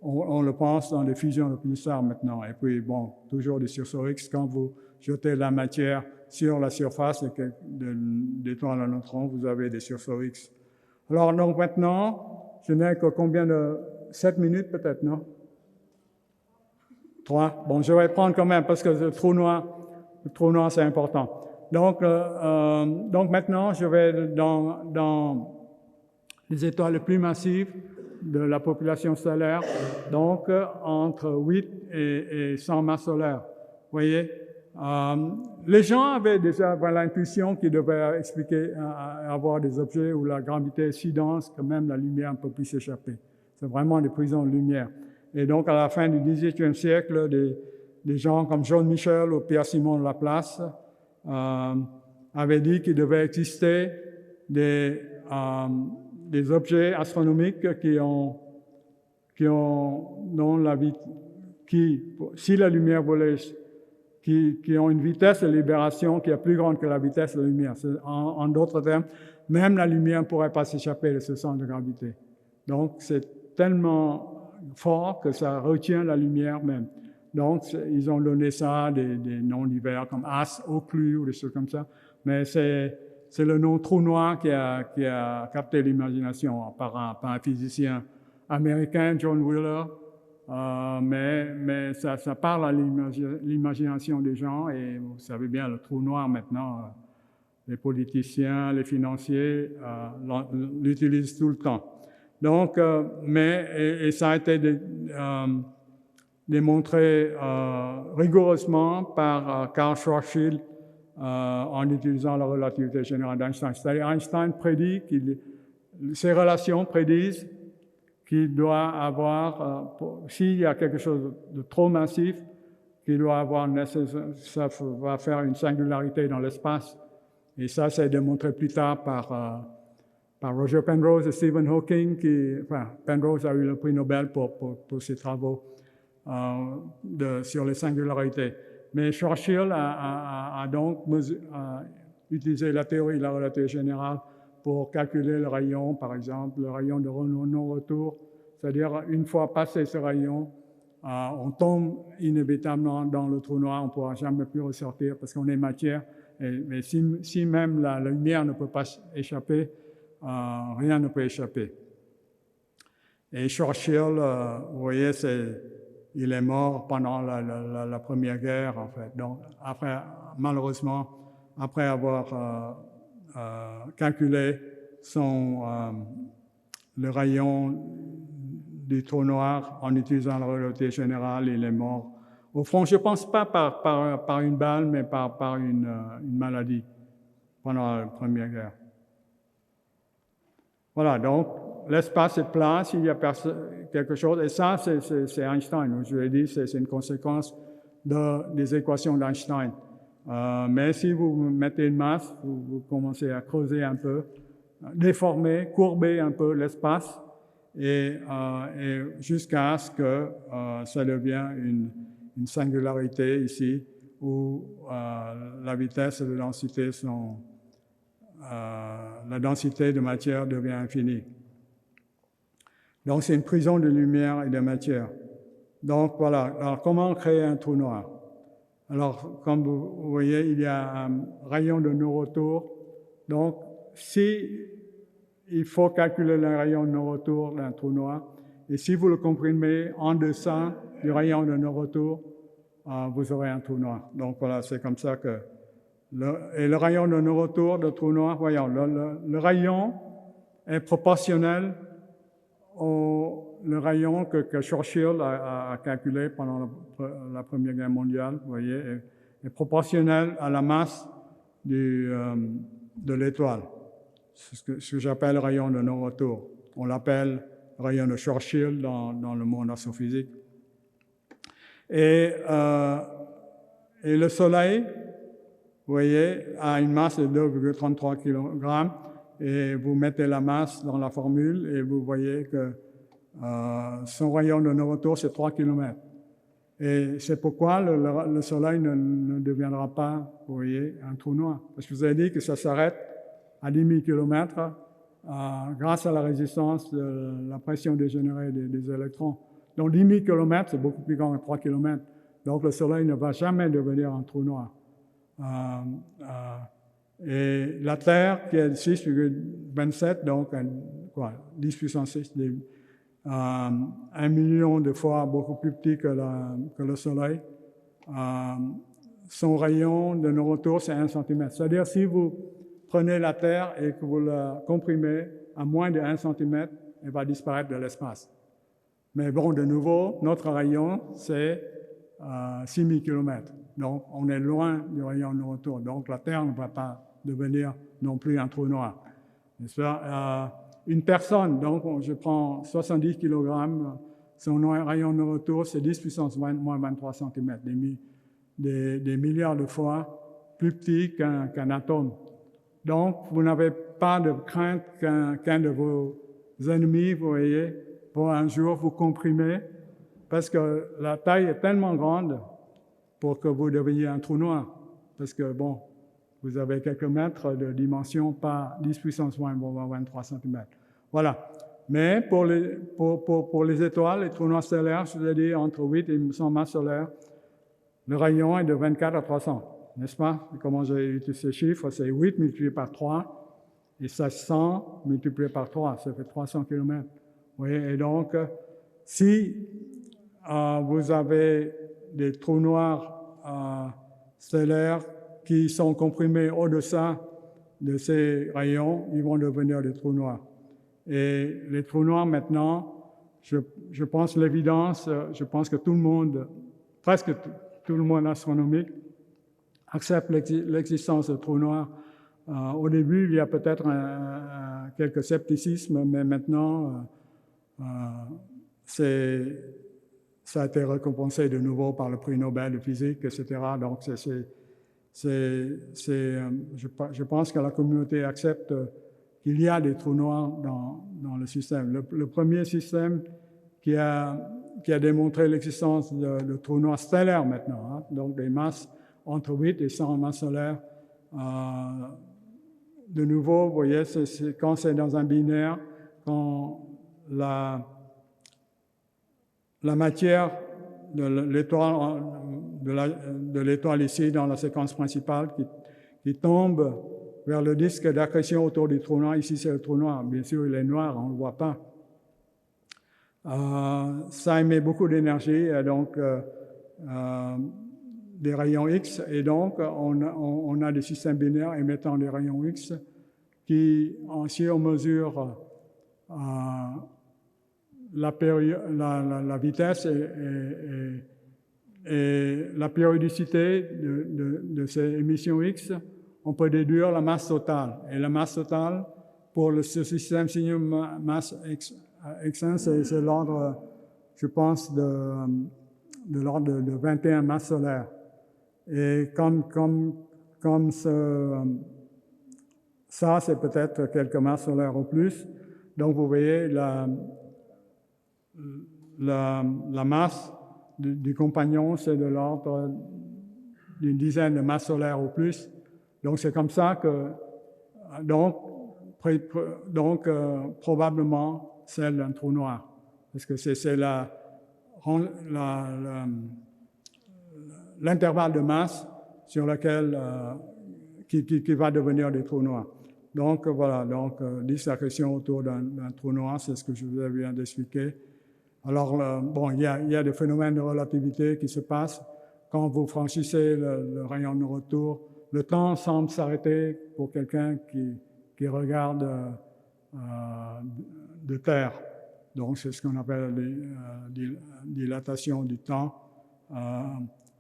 S2: on le pense, dans des fusions de pulsars maintenant. Et puis, bon, toujours des sursauts X, quand vous jetez la matière sur la surface d'étoiles à neutrons, vous avez des sursauts X. Alors, donc maintenant, je n'ai que combien de... 7 minutes peut-être, non? 3. Bon, je vais prendre quand même parce que le trou noir c'est important. Donc maintenant, je vais dans les étoiles les plus massives de la population stellaire, donc entre 8 et 100 masses solaires. Vous voyez? Les gens avaient déjà l'intuition qu'ils devaient expliquer, avoir des objets où la gravité est si dense que même la lumière ne peut plus s'échapper. C'est vraiment des prisons de lumière. Et donc, à la fin du XVIIIe siècle, des gens comme John Michel ou Pierre-Simon Laplace avaient dit qu'il devait exister des objets astronomiques si la lumière volait, qui ont une vitesse de libération qui est plus grande que la vitesse de la lumière. En d'autres termes, même la lumière ne pourrait pas s'échapper de ce centre de gravité. Donc, c'est tellement fort que ça retient la lumière même. Donc, ils ont donné ça des noms divers comme as, occlus ou des choses comme ça. Mais c'est le nom trou noir qui a capté l'imagination par un physicien américain, John Wheeler. Mais ça parle à l'imagination des gens et vous savez bien, le trou noir maintenant, les politiciens, les financiers l'utilisent tout le temps. Donc, et ça a été démontré rigoureusement par Karl Schwarzschild en utilisant la relativité générale d'Einstein. C'est-à-dire Einstein prédit ces relations prédisent qu'il doit avoir, s'il y a quelque chose de trop massif, qu'il doit avoir, ça va faire une singularité dans l'espace. Et ça, c'est démontré plus tard par Roger Penrose et Stephen Hawking. Penrose a eu le prix Nobel pour ses travaux sur les singularités. Mais Schwarzschild a donc utilisé la théorie de la relativité générale pour calculer le rayon, par exemple, le rayon de non-retour. C'est-à-dire, une fois passé ce rayon, on tombe inévitablement dans le trou noir, on ne pourra jamais plus ressortir parce qu'on est matière. Mais si même la lumière ne peut pas échapper, rien ne peut échapper. Et Schwarzschild, vous voyez, il est mort pendant la Première Guerre, en fait. Donc, après, malheureusement, après avoir calculé le rayon du trou noir en utilisant la relativité générale, il est mort. Au fond, je ne pense pas par une balle, mais par une maladie pendant la Première Guerre. Voilà, donc l'espace est plat s'il y a quelque chose, et ça, c'est Einstein. Je l'ai dit, c'est une conséquence des équations d'Einstein. Mais si vous mettez une masse, vous commencez à creuser un peu, déformer, courber un peu l'espace, et jusqu'à ce que ça devienne une singularité ici, où la vitesse et la densité la densité de matière devient infinie. Donc, c'est une prison de lumière et de matière. Donc, voilà. Alors, comment créer un trou noir? Alors, comme vous voyez, il y a un rayon de non-retour. Donc, il faut calculer le rayon de non-retour d'un trou noir. Et si vous le comprimez en deçà du rayon de non-retour, vous aurez un trou noir. Donc, voilà, c'est comme ça que... le rayon de non-retour de trou noir, voyons, le rayon est proportionnel le rayon que Churchill a calculé pendant la Première Guerre mondiale, vous voyez, est proportionnel à la masse de l'étoile. C'est ce que j'appelle le rayon de non-retour. On l'appelle rayon de Churchill dans le monde astrophysique. Et le Soleil, vous voyez, a une masse de 2,33 kg, et vous mettez la masse dans la formule et vous voyez que son rayon de non-retour, c'est 3 km. Et c'est pourquoi le Soleil ne deviendra pas, vous voyez, un trou noir. Parce que je vous ai dit que ça s'arrête à 10 000 km grâce à la résistance de la pression dégénérée des électrons. Donc 10 000 km, c'est beaucoup plus grand que 3 km. Donc le Soleil ne va jamais devenir un trou noir. Et la Terre, qui est 6,27, donc 10 puissance 6, 1 million de fois beaucoup plus petit que le Soleil, son rayon de non-retour, c'est 1 cm. C'est-à-dire, si vous prenez la Terre et que vous la comprimez à moins de 1 cm, elle va disparaître de l'espace. Mais bon, de nouveau, notre rayon, c'est 6 000 km. Donc, on est loin du rayon de non-retour. Donc, la Terre ne va pas devenir non plus un trou noir. Une personne, donc je prends 70 kg, son rayon de non-retour, c'est 10 puissance moins 23 cm, des milliards de fois plus petit qu'un atome. Donc, vous n'avez pas de crainte qu'un de vos ennemis, vous voyez, pour un jour vous comprimer, parce que la taille est tellement grande pour que vous deveniez un trou noir. Parce que, bon, vous avez quelques mètres de dimension, pas 10 puissance moins 23 cm. Voilà. Mais pour les étoiles, les trous noirs stellaires, je vous ai dit, entre 8 et 100 masses solaires, le rayon est de 24 à 300, n'est-ce pas? Comment j'ai utilisé ces chiffres? C'est 8 multiplié par 3 et 100 multiplié par 3, ça fait 300 km. Vous voyez? Et donc, si vous avez des trous noirs stellaires qui sont comprimés au-deçà de ces rayons, ils vont devenir des trous noirs. Et les trous noirs, maintenant, je pense l'évidence, je pense que tout le monde, presque tout le monde astronomique, accepte l'existence de trous noirs. Au début, il y a peut-être quelques scepticismes, mais maintenant, ça a été récompensé de nouveau par le prix Nobel de physique, etc. Donc, je pense que la communauté accepte qu'il y a des trous noirs dans le système. Le premier système qui a démontré l'existence de trous noirs stellaires maintenant, hein, donc des masses entre 8 et 100 masses solaires. De nouveau, vous voyez, quand c'est dans un binaire, quand la matière de l'étoile ici dans la séquence principale qui tombe vers le disque d'accrétion autour du trou noir. Ici, c'est le trou noir. Bien sûr, il est noir, on ne le voit pas. Ça émet beaucoup d'énergie, et donc des rayons X, et donc on a des systèmes binaires émettant des rayons X qui, si on mesure la vitesse et la périodicité de ces émissions X, on peut déduire la masse totale. Et la masse totale pour ce système signé masse X1, c'est l'ordre, je pense, de l'ordre de 21 masses solaires. Et comme ça, c'est peut-être quelques masses solaires au plus. Donc, vous voyez, la masse du compagnon, c'est de l'ordre d'une dizaine de masses solaires au plus. Donc, c'est comme ça que, probablement, celle d'un trou noir. Parce que c'est l'intervalle de masse sur lequel qui va devenir des trous noirs. Donc voilà, dislocation autour d'un trou noir, c'est ce que je vous viens d'expliquer. Alors il y a des phénomènes de relativité qui se passent. Quand vous franchissez le rayon de retour, le temps semble s'arrêter pour quelqu'un qui regarde de terre. Donc c'est ce qu'on appelle la dilatation du temps.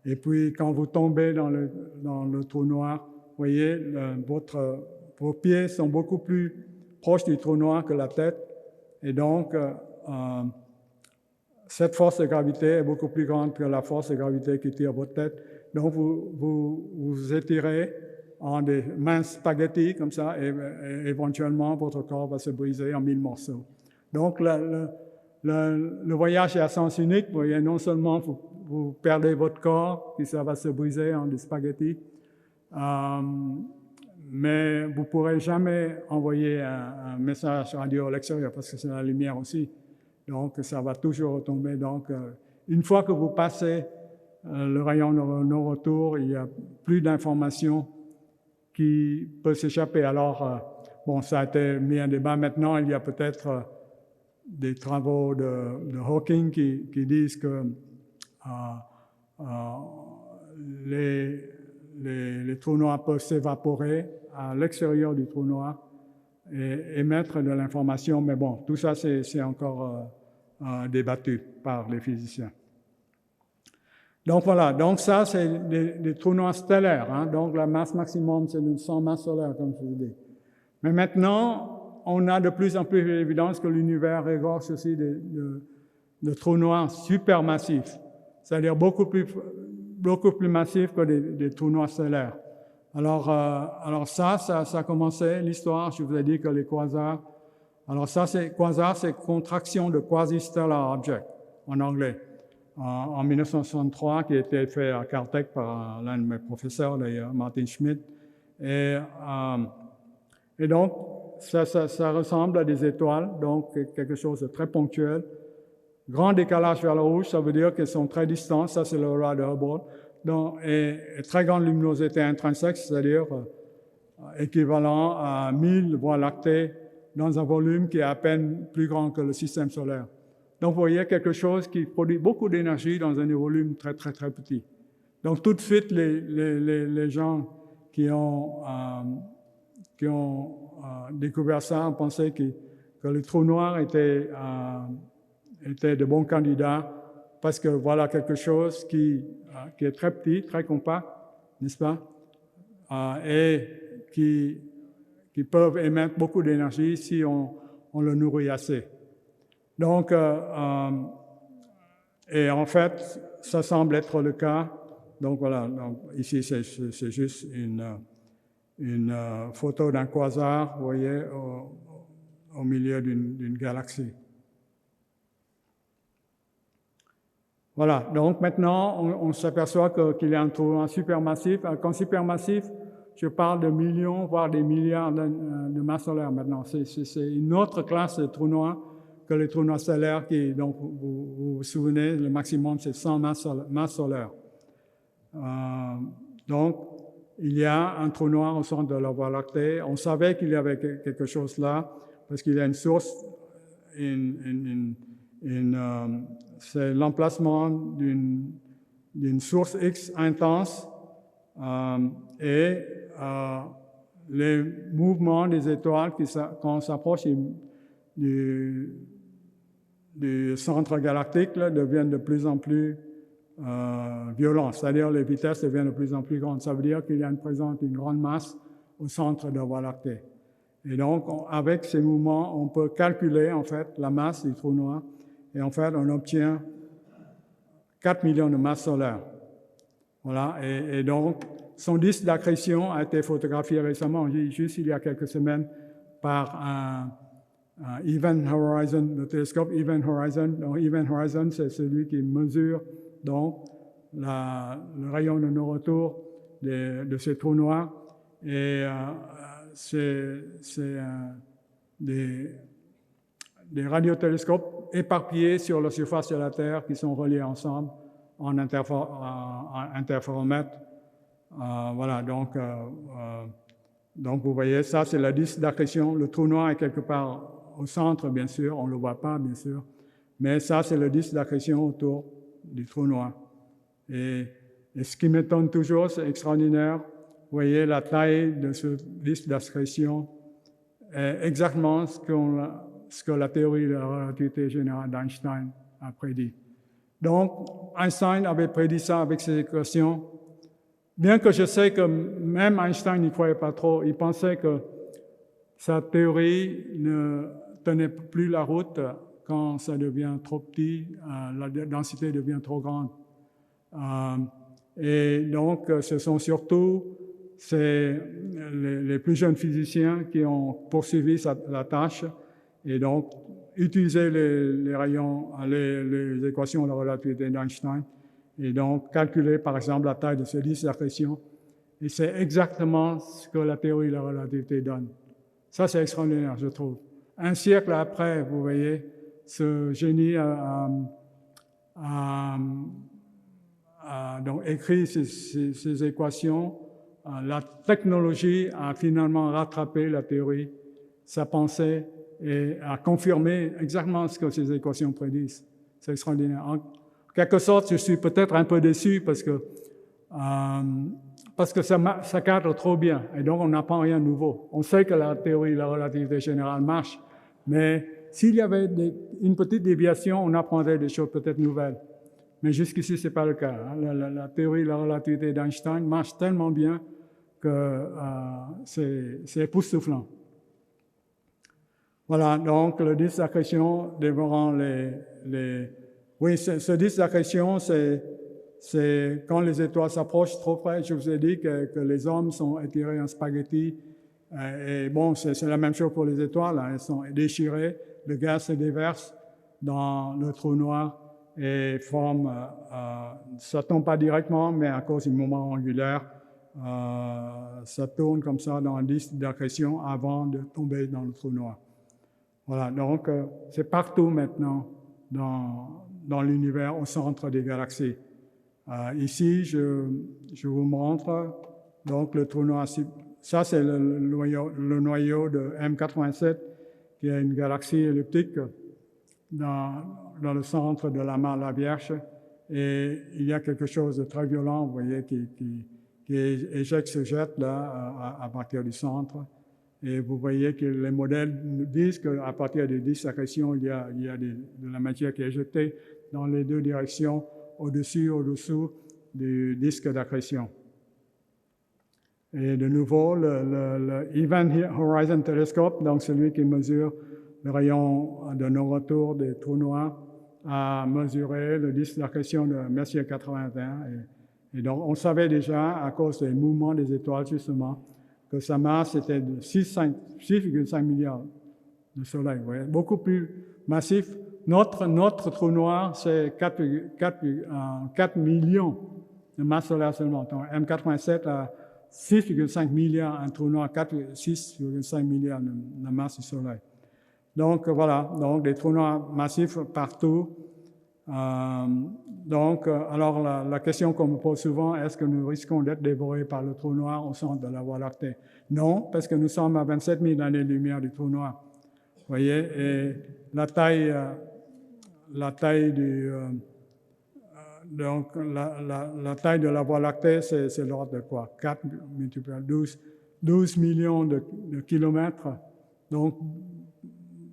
S2: Et puis quand vous tombez dans le trou noir, vous voyez, vos pieds sont beaucoup plus proches du trou noir que la tête. Et donc, cette force de gravité est beaucoup plus grande que la force de gravité qui tire votre tête. Donc, vous étirez en des minces spaghettis comme ça, et éventuellement, votre corps va se briser en 1000 morceaux. Donc, le voyage est à sens unique. Vous voyez, non seulement vous perdez votre corps, puis ça va se briser en des spaghettis, mais vous ne pourrez jamais envoyer un message radio à l'extérieur parce que c'est la lumière aussi. Donc, ça va toujours retomber. Donc, une fois que vous passez le rayon de non-retour, il n'y a plus d'informations qui peuvent s'échapper. Alors, ça a été mis en débat. Maintenant, il y a peut-être des travaux de Hawking qui disent que les trous noirs peuvent s'évaporer à l'extérieur du trou noir et émettre de l'information. Mais bon, tout ça, c'est encore débattu par les physiciens. Donc voilà, donc ça, c'est des trous noirs stellaires. Hein? Donc la masse maximum, c'est de 100 masses solaires, comme je vous dis. Mais maintenant, on a de plus en plus l'évidence que l'univers regorge aussi de trous noirs supermassifs, c'est-à-dire beaucoup plus massifs que des trous noirs stellaires. Alors ça a commencé l'histoire. Je vous ai dit que les quasars. Alors ça, quasar, c'est contraction de quasi-stellar object en anglais. En 1963, qui a été fait à Caltech par l'un de mes professeurs, d'ailleurs, Martin Schmidt. Et donc, ça ressemble à des étoiles, donc quelque chose de très ponctuel. Grand décalage vers le rouge, ça veut dire qu'elles sont très distantes. Ça, c'est le radar de Hubble. Donc, et très grande luminosité intrinsèque, c'est-à-dire équivalent à 1000 voies lactées dans un volume qui est à peine plus grand que le système solaire. Donc, vous voyez quelque chose qui produit beaucoup d'énergie dans un volume très, très, très petit. Donc, tout de suite, les gens qui ont découvert ça ont pensé que les trous noirs étaient de bons candidats parce que voilà quelque chose qui est très petit, très compact, n'est-ce pas, et qui peuvent émettre beaucoup d'énergie si on le nourrit assez. Donc, et en fait, ça semble être le cas. Donc voilà, donc ici c'est juste une photo d'un quasar, vous voyez, au milieu d'une galaxie. Voilà, donc maintenant, on s'aperçoit qu'il y a un trou noir supermassif. Quand supermassif, je parle de millions, voire des milliards de masses solaires maintenant. C'est une autre classe de trous noirs que les trous noirs stellaires qui, donc, vous vous souvenez, le maximum, c'est 100 masses solaires. Donc, il y a un trou noir au centre de la Voie lactée. On savait qu'il y avait quelque chose là, parce qu'il y a une source, c'est l'emplacement d'une source X intense et les mouvements des étoiles quand on s'approche du centre galactique là, deviennent de plus en plus violents, c'est-à-dire les vitesses deviennent de plus en plus grandes. Ça veut dire qu'il y a une grande masse au centre de la Voie lactée. Et donc, avec ces mouvements, on peut calculer en fait la masse du trou noir et en fait, on obtient 4 millions de masses solaires. Voilà, et donc, son disque d'accrétion a été photographié récemment, juste il y a quelques semaines, par un Event Horizon, le télescope Event Horizon. Donc, Event Horizon, c'est celui qui mesure donc le rayon de non-retour de ces trous noirs. Et c'est des radiotélescopes éparpillés sur la surface de la Terre qui sont reliés ensemble en interféromètre. Voilà, donc vous voyez, ça c'est le disque d'accrétion. Le trou noir est quelque part au centre, bien sûr, on ne le voit pas, bien sûr, mais ça c'est le disque d'accrétion autour du trou noir. Et ce qui m'étonne toujours, c'est extraordinaire, vous voyez la taille de ce disque d'accrétion est exactement ce que la théorie de la relativité générale d'Einstein a prédit. Donc, Einstein avait prédit ça avec ses équations. Bien que je sais que même Einstein n'y croyait pas trop, il pensait que sa théorie ne tenait plus la route quand ça devient trop petit, la densité devient trop grande. Et donc, ce sont surtout les plus jeunes physiciens qui ont poursuivi la tâche et donc utilisé les équations de la relativité d'Einstein et donc calculer par exemple la taille de ce disque d'accrétion. Et c'est exactement ce que la théorie de la relativité donne. Ça, c'est extraordinaire, je trouve. Un siècle après, vous voyez, ce génie a donc écrit ces équations. La technologie a finalement rattrapé la théorie, sa pensée, et a confirmé exactement ce que ces équations prédisent. C'est extraordinaire. En quelque sorte, je suis peut-être un peu déçu parce que ça cadre trop bien et donc on n'apprend rien de nouveau. On sait que la théorie de la relativité générale marche, mais s'il y avait une petite déviation, on apprendrait des choses peut-être nouvelles. Mais jusqu'ici, ce n'est pas le cas. La théorie de la relativité d'Einstein marche tellement bien que c'est époustouflant. Voilà, donc le disque d'accrétion dévorant Oui, ce disque d'accrétion, c'est quand les étoiles s'approchent trop près. Je vous ai dit que les hommes sont étirés en spaghetti. Et bon, c'est la même chose pour les étoiles. Hein, elles sont déchirées, le gaz se déverse dans le trou noir et forme... ça ne tombe pas directement, mais à cause du moment angulaire, ça tourne comme ça dans le disque d'accrétion avant de tomber dans le trou noir. Voilà, donc c'est partout maintenant dans l'univers, au centre des galaxies. Ici, je vous montre donc le trou noir. Ça, c'est le noyau de M87, qui est une galaxie elliptique dans le centre de la Mare la Vierge. Et il y a quelque chose de très violent, vous voyez, qui éjecte, se jette là, à partir du centre. Et vous voyez que les modèles nous disent qu'à partir des disques d'accrétion, il y a de la matière qui est jetée dans les deux directions, au-dessous du disque d'accrétion. Et de nouveau, le Event Horizon Telescope, donc celui qui mesure le rayon de non-retour des trous noirs, a mesuré le disque d'accrétion de Messier 81. Et donc, on savait déjà, à cause des mouvements des étoiles, justement, que sa masse était de 6,5 milliards de soleils. Vous voyez, beaucoup plus massif. Notre trou noir, c'est 4 millions de masses solaires seulement. Donc, M87 a 6,5 milliards, un trou noir, 6,5 milliards de masse du soleil. Donc, voilà, donc des trous noirs massifs partout. Alors la question qu'on me pose souvent, est-ce que nous risquons d'être dévorés par le trou noir au centre de la Voie lactée? Non, parce que nous sommes à 27 000 années-lumière du trou noir. Vous voyez, et la taille donc la taille de la Voie lactée, c'est l'ordre de quoi? 4 multiplié par 12 millions de kilomètres, donc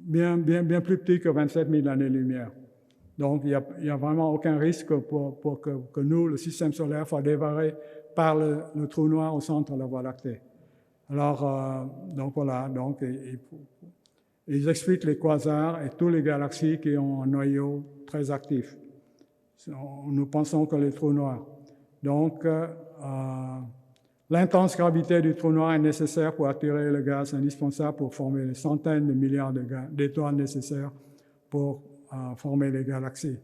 S2: bien plus petit que 27 000 années-lumière. Donc, il n'y a vraiment aucun risque pour que nous, le système solaire, soit dévoré par le trou noir au centre de la Voie lactée. Alors, donc voilà, donc, ils expliquent les quasars et toutes les galaxies qui ont un noyau très actif. Nous pensons que les trous noirs. Donc, l'intense gravité du trou noir est nécessaire pour attirer le gaz indispensable pour former les centaines de milliards d'étoiles nécessaires pour former les galaxies.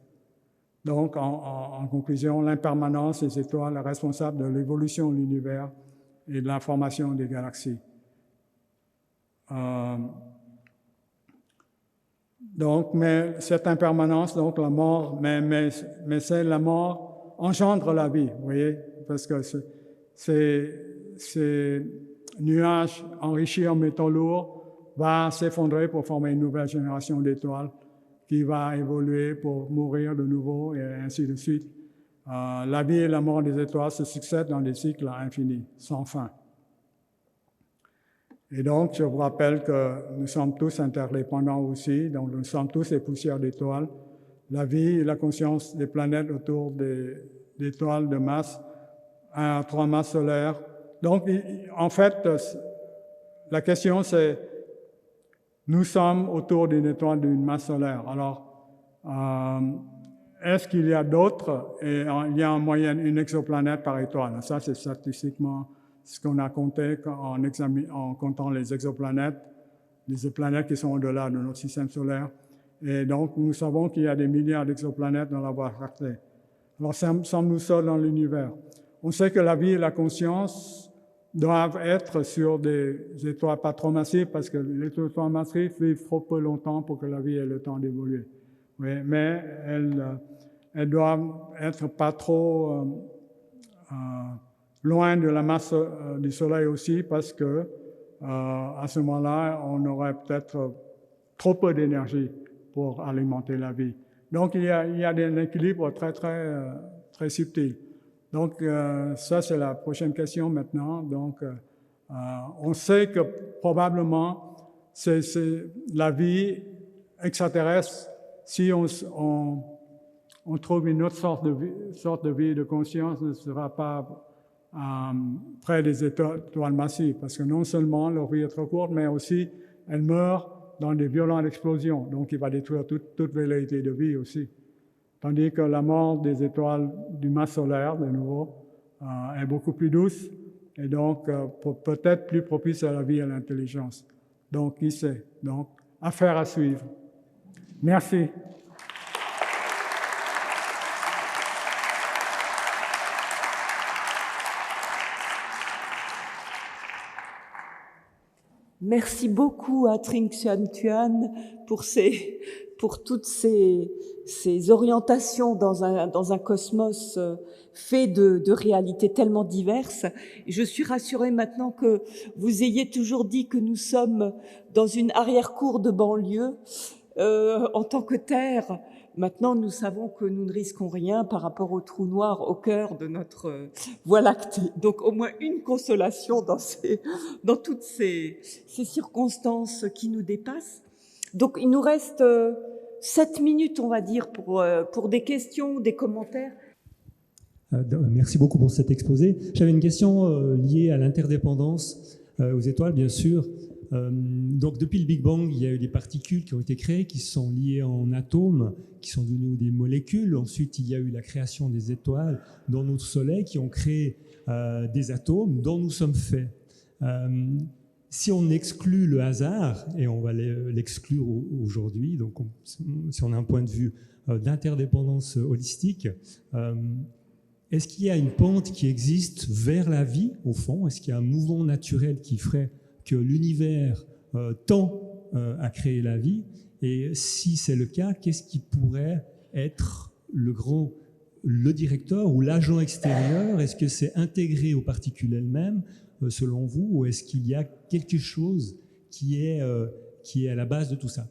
S2: Donc, en conclusion, l'impermanence des étoiles est responsable de l'évolution de l'univers et de la formation des galaxies. Donc, mais cette impermanence, donc la mort, mais c'est la mort engendre la vie, vous voyez, parce que ces nuages enrichis en métaux lourds vont s'effondrer pour former une nouvelle génération d'étoiles qui va évoluer pour mourir de nouveau et ainsi de suite. La vie et la mort des étoiles se succèdent dans des cycles infinis, sans fin. Et donc, je vous rappelle que nous sommes tous interdépendants aussi, donc nous sommes tous des poussières d'étoiles. La vie et la conscience des planètes autour des étoiles de masse 1 à 3 masses solaires. Donc, en fait, la question c'est, nous sommes autour d'une étoile d'une masse solaire. Alors, est-ce qu'il y a d'autres? Et il y a en moyenne une exoplanète par étoile. Ça, c'est statistiquement ce qu'on a compté en comptant les exoplanètes qui sont au-delà de notre système solaire. Et donc, nous savons qu'il y a des milliards d'exoplanètes dans la Voie lactée. Alors, sommes-nous seuls dans l'univers? On sait que la vie et la conscience doivent être sur des étoiles pas trop massives parce que les étoiles massives vivent trop peu longtemps pour que la vie ait le temps d'évoluer. Oui, mais elles doivent être pas trop loin de la masse du Soleil aussi parce que à ce moment-là, on aurait peut-être trop peu d'énergie pour alimenter la vie. Donc, il y a un équilibre très subtil. Donc, ça, c'est la prochaine question maintenant. Donc, on sait que probablement, c'est la vie extraterrestre, si on trouve une autre sorte de vie de conscience, ne sera pas près des étoiles massives, parce que non seulement leur vie est trop courte, mais aussi elles meurent dans des violentes explosions. Donc, il va détruire toute velléité de vie aussi. Tandis que la mort des étoiles du masse solaire, de nouveau, est beaucoup plus douce et donc peut-être plus propice à la vie et à l'intelligence. Donc, qui sait? Donc, affaire à suivre. Merci.
S1: Merci beaucoup à Trinh Xuan Tuan pour toutes ces orientations dans un cosmos fait de réalités tellement diverses. Je suis rassurée maintenant que vous ayez toujours dit que nous sommes dans une arrière-cour de banlieue. En tant que Terre, maintenant nous savons que nous ne risquons rien par rapport au trou noir au cœur de notre Voie lactée. Donc au moins une consolation dans toutes ces circonstances qui nous dépassent. Donc il nous reste 7 minutes, on va dire, pour des questions, des commentaires.
S3: Merci beaucoup pour cet exposé. J'avais une question liée à l'interdépendance aux étoiles, bien sûr. Donc depuis le Big Bang, il y a eu des particules qui ont été créées, qui sont liées en atomes, qui sont devenues des molécules. Ensuite, il y a eu la création des étoiles dans notre Soleil, qui ont créé des atomes dont nous sommes faits. Si on exclut le hasard, et on va l'exclure aujourd'hui, donc si on a un point de vue d'interdépendance holistique, est-ce qu'il y a une pente qui existe vers la vie, au fond? Est-ce qu'il y a un mouvement naturel qui ferait que l'univers tend à créer la vie? Et si c'est le cas, qu'est-ce qui pourrait être le directeur ou l'agent extérieur? Est-ce que c'est intégré aux particules elles-mêmes, selon vous, ou est-ce qu'il y a quelque chose qui est à la base de tout ça?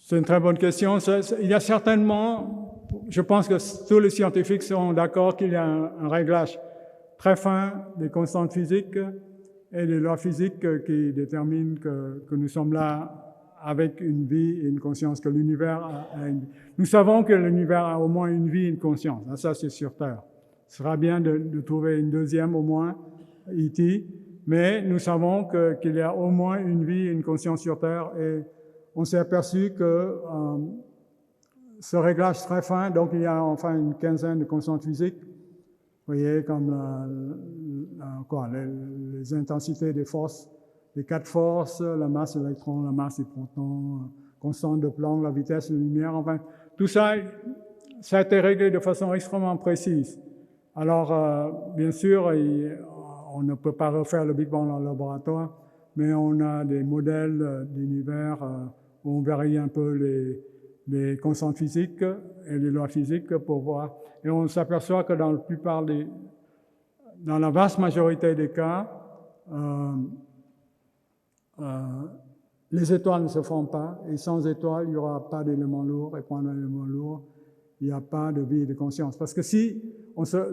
S2: C'est une très bonne question. Il y a certainement je pense que tous les scientifiques seront d'accord qu'il y a un réglage très fin des constantes physiques et des lois physiques qui déterminent que nous sommes là avec une vie et une conscience, que l'univers a une vie. Nous savons que l'univers a au moins une vie et une conscience. Ça, c'est sur Terre. Ce sera bien de trouver une deuxième au moins, E.T., mais nous savons qu'il y a au moins une vie et une conscience sur Terre, et on s'est aperçu que ce réglage très fin, donc il y a enfin une quinzaine de constantes physiques, vous voyez, comme les intensités des forces, les 4 forces, la masse de l'électron, la masse des protons, constante de Planck, la vitesse de la lumière, enfin, tout ça, ça a été réglé de façon extrêmement précise. Alors, bien sûr, on ne peut pas refaire le Big Bang dans le laboratoire, mais on a des modèles d'univers où on varie un peu les constantes physiques et les lois physiques pour voir. Et on s'aperçoit que dans la vaste majorité des cas, les étoiles ne se forment pas, et sans étoiles, il n'y aura pas d'éléments lourds, et point d'éléments lourds, il n'y a pas de vie et de conscience. Parce que si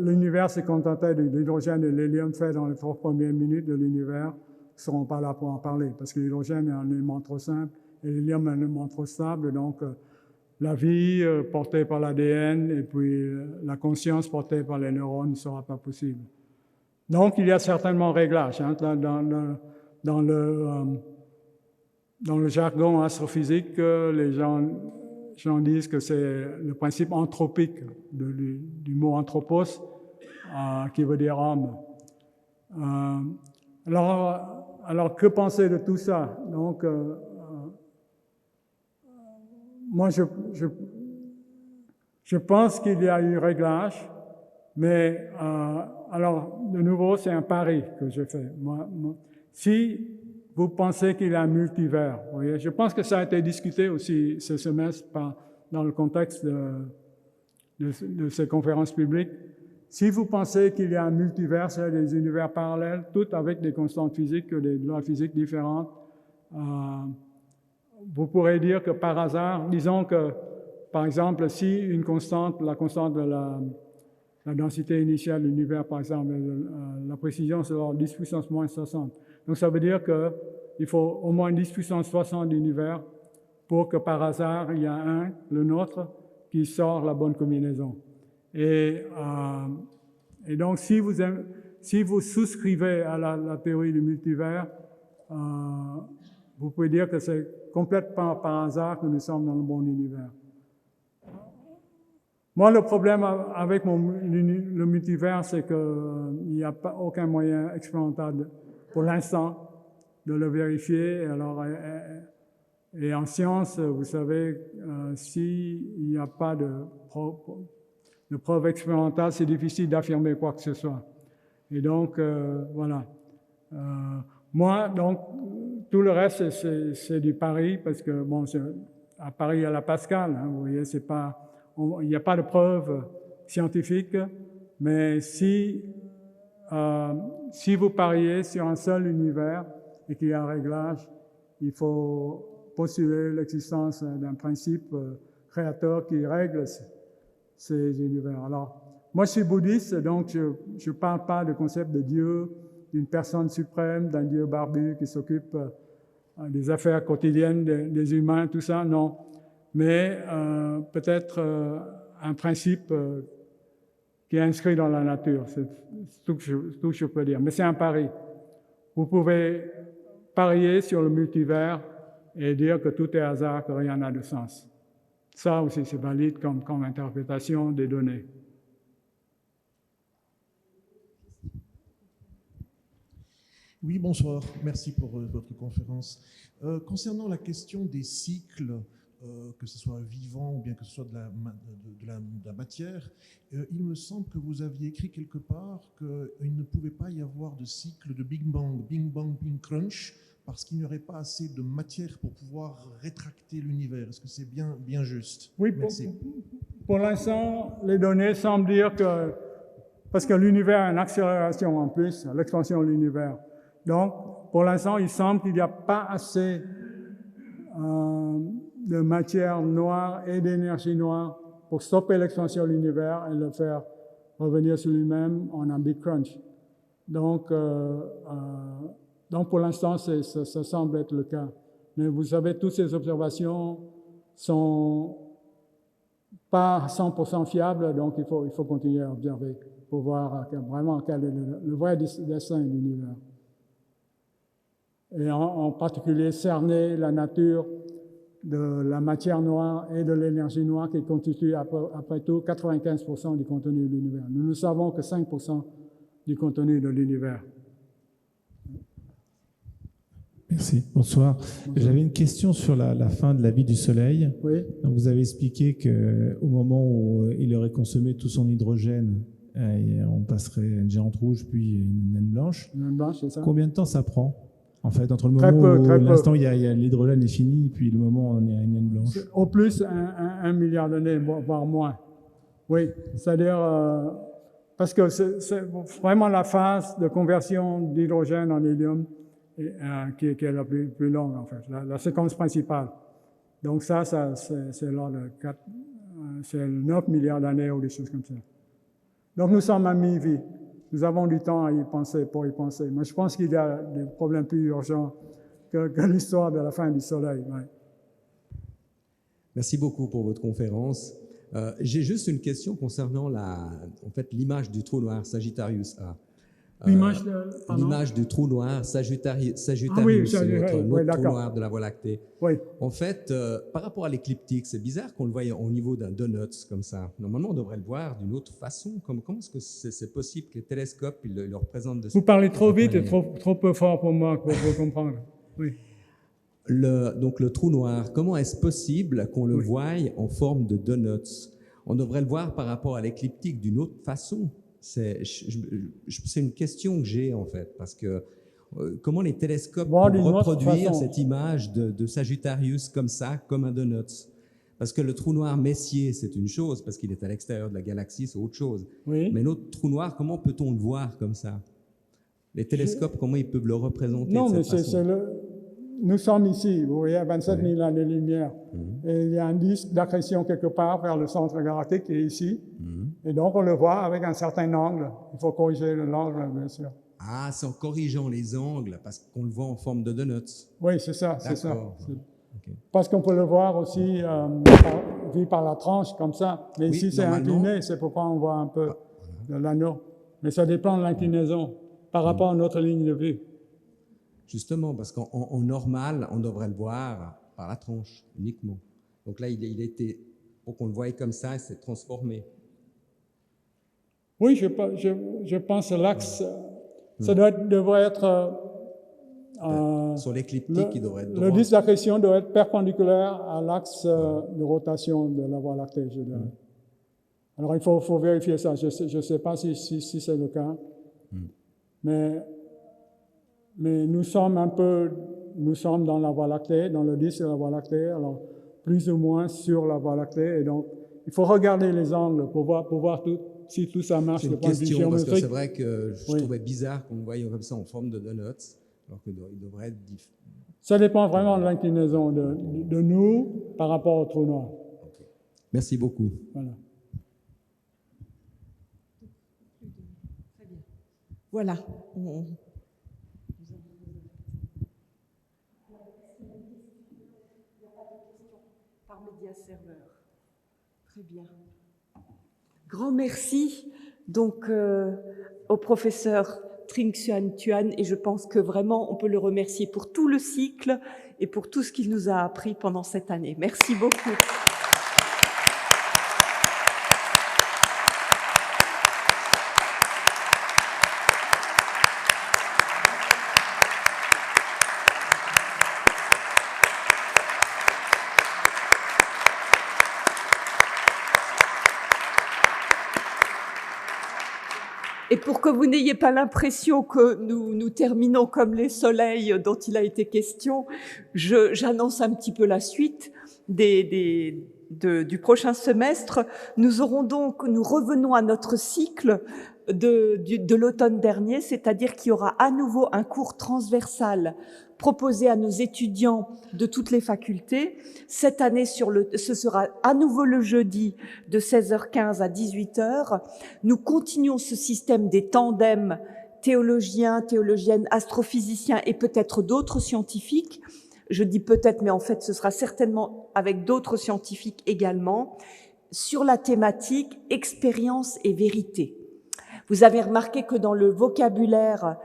S2: l'univers se contentait de l'hydrogène et de l'hélium fait dans les 3 premières minutes de l'univers, ils ne seront pas là pour en parler, parce que l'hydrogène est un élément trop simple, et l'hélium est un élément trop stable, donc la vie portée par l'ADN et puis la conscience portée par les neurones ne sera pas possible. Donc, il y a certainement réglage. Hein, dans le jargon astrophysique, les gens disent que c'est le principe anthropique du mot anthropos, qui veut dire homme. Alors, que penser de tout ça? Donc, moi, je pense qu'il y a eu réglage, mais alors, de nouveau, c'est un pari que je fais. Si vous pensez qu'il y a un multivers, vous voyez, je pense que ça a été discuté aussi ce semestre dans le contexte de ces conférences publiques. Si vous pensez qu'il y a un multivers, c'est des univers parallèles, tous avec des constantes physiques, des lois physiques différentes, vous pourrez dire que par hasard, disons que, par exemple, si une constante, la constante de la densité initiale de l'univers, par exemple, la précision, c'est 10 puissance moins 60. Donc, ça veut dire qu'il faut au moins 10 puissance 60 d'univers pour que par hasard, il y a le nôtre, qui sort la bonne combinaison. Et donc, si vous souscrivez à la théorie du multivers, vous pouvez dire que c'est complètement par hasard que nous sommes dans le bon univers. Moi, le problème avec le multivers, c'est qu'il n'y a pas aucun moyen expérimental pour l'instant de le vérifier. Alors, et en science, vous savez, s'il n'y a pas de preuve expérimentale, c'est difficile d'affirmer quoi que ce soit. Et donc, voilà. Moi, donc, tout le reste, c'est du pari, parce que, bon, à Paris, à la Pascal, hein, vous voyez, c'est pas... Il n'y a pas de preuve scientifique, mais si vous pariez sur un seul univers et qu'il y a un réglage, il faut postuler l'existence d'un principe créateur qui règle ces univers. Alors, moi je suis bouddhiste, donc je ne parle pas du concept de Dieu, d'une personne suprême, d'un Dieu barbu qui s'occupe des affaires quotidiennes des humains, tout ça, non. Mais peut-être un principe qui est inscrit dans la nature, c'est tout que je peux dire. Mais c'est un pari. Vous pouvez parier sur le multivers et dire que tout est hasard, que rien n'a de sens. Ça aussi, c'est valide comme interprétation des données.
S4: Oui, bonsoir. Merci pour votre conférence. Concernant la question des cycles, que ce soit vivant ou bien que ce soit de la matière, il me semble que vous aviez écrit quelque part qu'il ne pouvait pas y avoir de cycle de Big Bang, Big Crunch, parce qu'il n'y aurait pas assez de matière pour pouvoir rétracter l'univers. Est-ce que c'est bien juste?
S2: Oui, pour l'instant, les données semblent dire que, parce que l'univers a une accélération en plus, l'expansion de l'univers. Donc, pour l'instant, il semble qu'il n'y a pas assez de matière noire et d'énergie noire pour stopper l'expansion de l'univers et le faire revenir sur lui-même en un Big Crunch. Donc pour l'instant, ça semble être le cas. Mais vous savez, toutes ces observations sont pas 100% fiables, donc il faut continuer à observer pour voir vraiment quel est le vrai dessin de l'univers. Et en particulier, cerner la nature de la matière noire et de l'énergie noire qui constitue après tout 95% du contenu de l'univers. Nous ne savons que 5% du contenu de l'univers.
S5: Merci, bonsoir. J'avais une question sur la fin de la vie du Soleil.
S2: Oui.
S5: Donc vous avez expliqué qu'au moment où il aurait consommé tout son hydrogène, on passerait à une géante rouge puis une naine blanche.
S2: Une naine blanche, c'est ça?
S5: Combien de temps ça prend, en fait, entre le moment où l'instant il y a l'hydrogène est fini puis le moment où on est à une naine blanche?
S2: Au plus, 1 milliard d'années, voire moins. Oui, c'est-à-dire, parce que c'est vraiment la phase de conversion d'hydrogène en hélium qui est la plus longue, en fait, la séquence principale. Donc ça c'est là c'est 9 milliards d'années ou des choses comme ça. Donc nous sommes à mi-vie. Nous avons du temps à y penser, pour y penser. Mais je pense qu'il y a des problèmes plus urgents que l'histoire de la fin du Soleil. Ouais.
S6: Merci beaucoup pour votre conférence. J'ai juste une question concernant l'image du trou noir Sagittarius A. L'image du trou noir Sagittarius, notre trou noir de la Voie lactée.
S2: Oui.
S6: En fait, par rapport à l'écliptique, c'est bizarre qu'on le voie au niveau d'un donut comme ça. Normalement, on devrait le voir d'une autre façon. Comment est-ce que c'est possible que les télescopes le représentent de
S2: Vous parlez trop vite et trop peu fort pour moi pour comprendre. Oui.
S6: Donc le trou noir, comment est-ce possible qu'on le voie en forme de donuts? On devrait le voir par rapport à l'écliptique d'une autre façon. C'est une question que j'ai en fait, parce que comment les télescopes peuvent reproduire cette image de Sagittarius comme ça, comme un donut? Parce que le trou noir Messier, c'est une chose, parce qu'il est à l'extérieur de la galaxie, c'est autre chose.
S2: Oui.
S6: Mais notre trou noir, comment peut-on le voir comme ça? Les télescopes, comment ils peuvent le représenter?
S2: Non,
S6: de cette façon?
S2: Nous sommes ici, vous voyez, à 27 000 années-lumière. Et il y a un disque d'accrétion quelque part vers le centre galactique qui est ici. Et donc, on le voit avec un certain angle. Il faut corriger l'angle, bien sûr.
S6: Ah, c'est en corrigeant les angles, parce qu'on le voit en forme de donuts.
S2: Oui, c'est ça, c'est ça.
S6: Okay.
S2: Parce qu'on peut le voir aussi vu par la tranche, comme ça. Mais ici, c'est incliné, c'est pourquoi on voit un peu de l'anneau. Mais ça dépend de l'inclinaison par rapport à notre ligne de vue.
S6: Justement, parce qu'en normal, on devrait le voir par la tranche uniquement. Donc là, il était, pour qu'on le voie comme ça, il s'est transformé.
S2: Oui, je pense que l'axe, ça devrait être...
S6: sur l'écliptique, il devrait être droit.
S2: Le disque d'accrétion doit être perpendiculaire à l'axe de rotation de la Voie lactée, je dirais. Alors, il faut vérifier ça. Je ne sais pas si c'est le cas. Mais nous sommes dans la Voie lactée, dans le disque de la Voie lactée, alors plus ou moins sur la Voie lactée. Et donc, il faut regarder les angles pour voir si tout ça marche.
S6: C'est une question, parce que c'est vrai que je trouvais bizarre qu'on le voyait comme ça en forme de donuts, alors qu'il devrait être différent.
S2: Ça dépend vraiment de l'inclinaison de nous par rapport au trou noir.
S6: Okay. Merci beaucoup.
S2: Voilà.
S1: Voilà. Par média serveur. Très bien. Grand merci donc au professeur Trinh Xuan Tuan, et je pense que vraiment on peut le remercier pour tout le cycle et pour tout ce qu'il nous a appris pendant cette année. Merci beaucoup. Et pour que vous n'ayez pas l'impression que nous terminons comme les soleils dont il a été question, j'annonce un petit peu la suite du prochain semestre. Nous revenons à notre cycle de l'automne dernier, c'est-à-dire qu'il y aura à nouveau un cours transversal proposé à nos étudiants de toutes les facultés. Cette année, ce sera à nouveau le jeudi de 16h15 à 18h. Nous continuons ce système des tandems théologiens, théologiennes, astrophysiciens et peut-être d'autres scientifiques. Je dis peut-être, mais en fait, ce sera certainement avec d'autres scientifiques également, sur la thématique expérience et vérité. Vous avez remarqué que dans le vocabulaire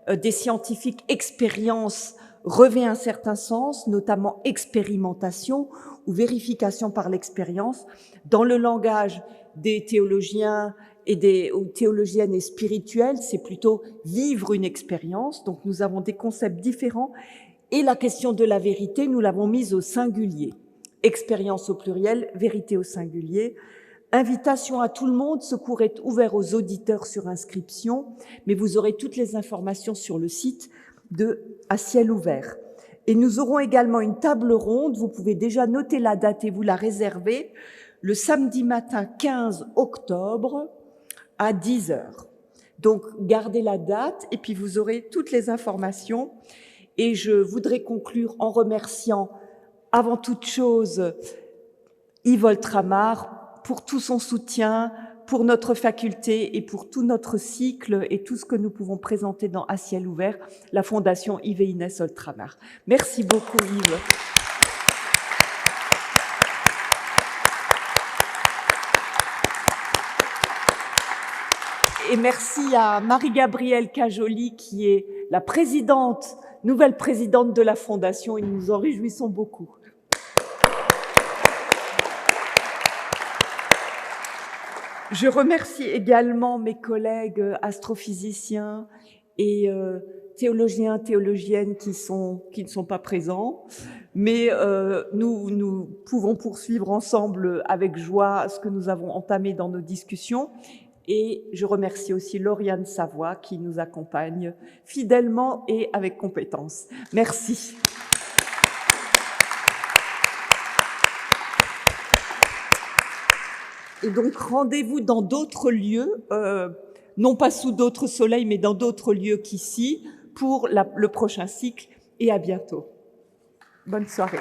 S1: des scientifiques, expérience revêt un certain sens, notamment expérimentation ou vérification par l'expérience. Dans le langage des théologiens ou théologiennes et spirituelles, c'est plutôt vivre une expérience. Donc nous avons des concepts différents. Et la question de la vérité, nous l'avons mise au singulier. Expérience au pluriel, vérité au singulier. Invitation à tout le monde, ce cours est ouvert aux auditeurs sur inscription, mais vous aurez toutes les informations sur le site À ciel ouvert. Et nous aurons également une table ronde, vous pouvez déjà noter la date et vous la réserver, le samedi matin 15 octobre à 10h. Donc gardez la date et puis vous aurez toutes les informations. Et je voudrais conclure en remerciant avant toute chose Yves Oltramar pour tout son soutien, pour notre faculté et pour tout notre cycle et tout ce que nous pouvons présenter dans À ciel ouvert, la Fondation Yves et Inès Oltramar. Merci beaucoup Yves. Et merci à Marie-Gabrielle Cajoli qui est la nouvelle présidente de la Fondation et nous nous en réjouissons beaucoup. Je remercie également mes collègues astrophysiciens et théologiens, théologiennes qui ne sont pas présents, mais nous pouvons poursuivre ensemble avec joie ce que nous avons entamé dans nos discussions. Et je remercie aussi Lauriane Savoie qui nous accompagne fidèlement et avec compétence. Merci. Et donc, rendez-vous dans d'autres lieux, non pas sous d'autres soleils, mais dans d'autres lieux qu'ici, pour le prochain cycle. Et à bientôt. Bonne soirée.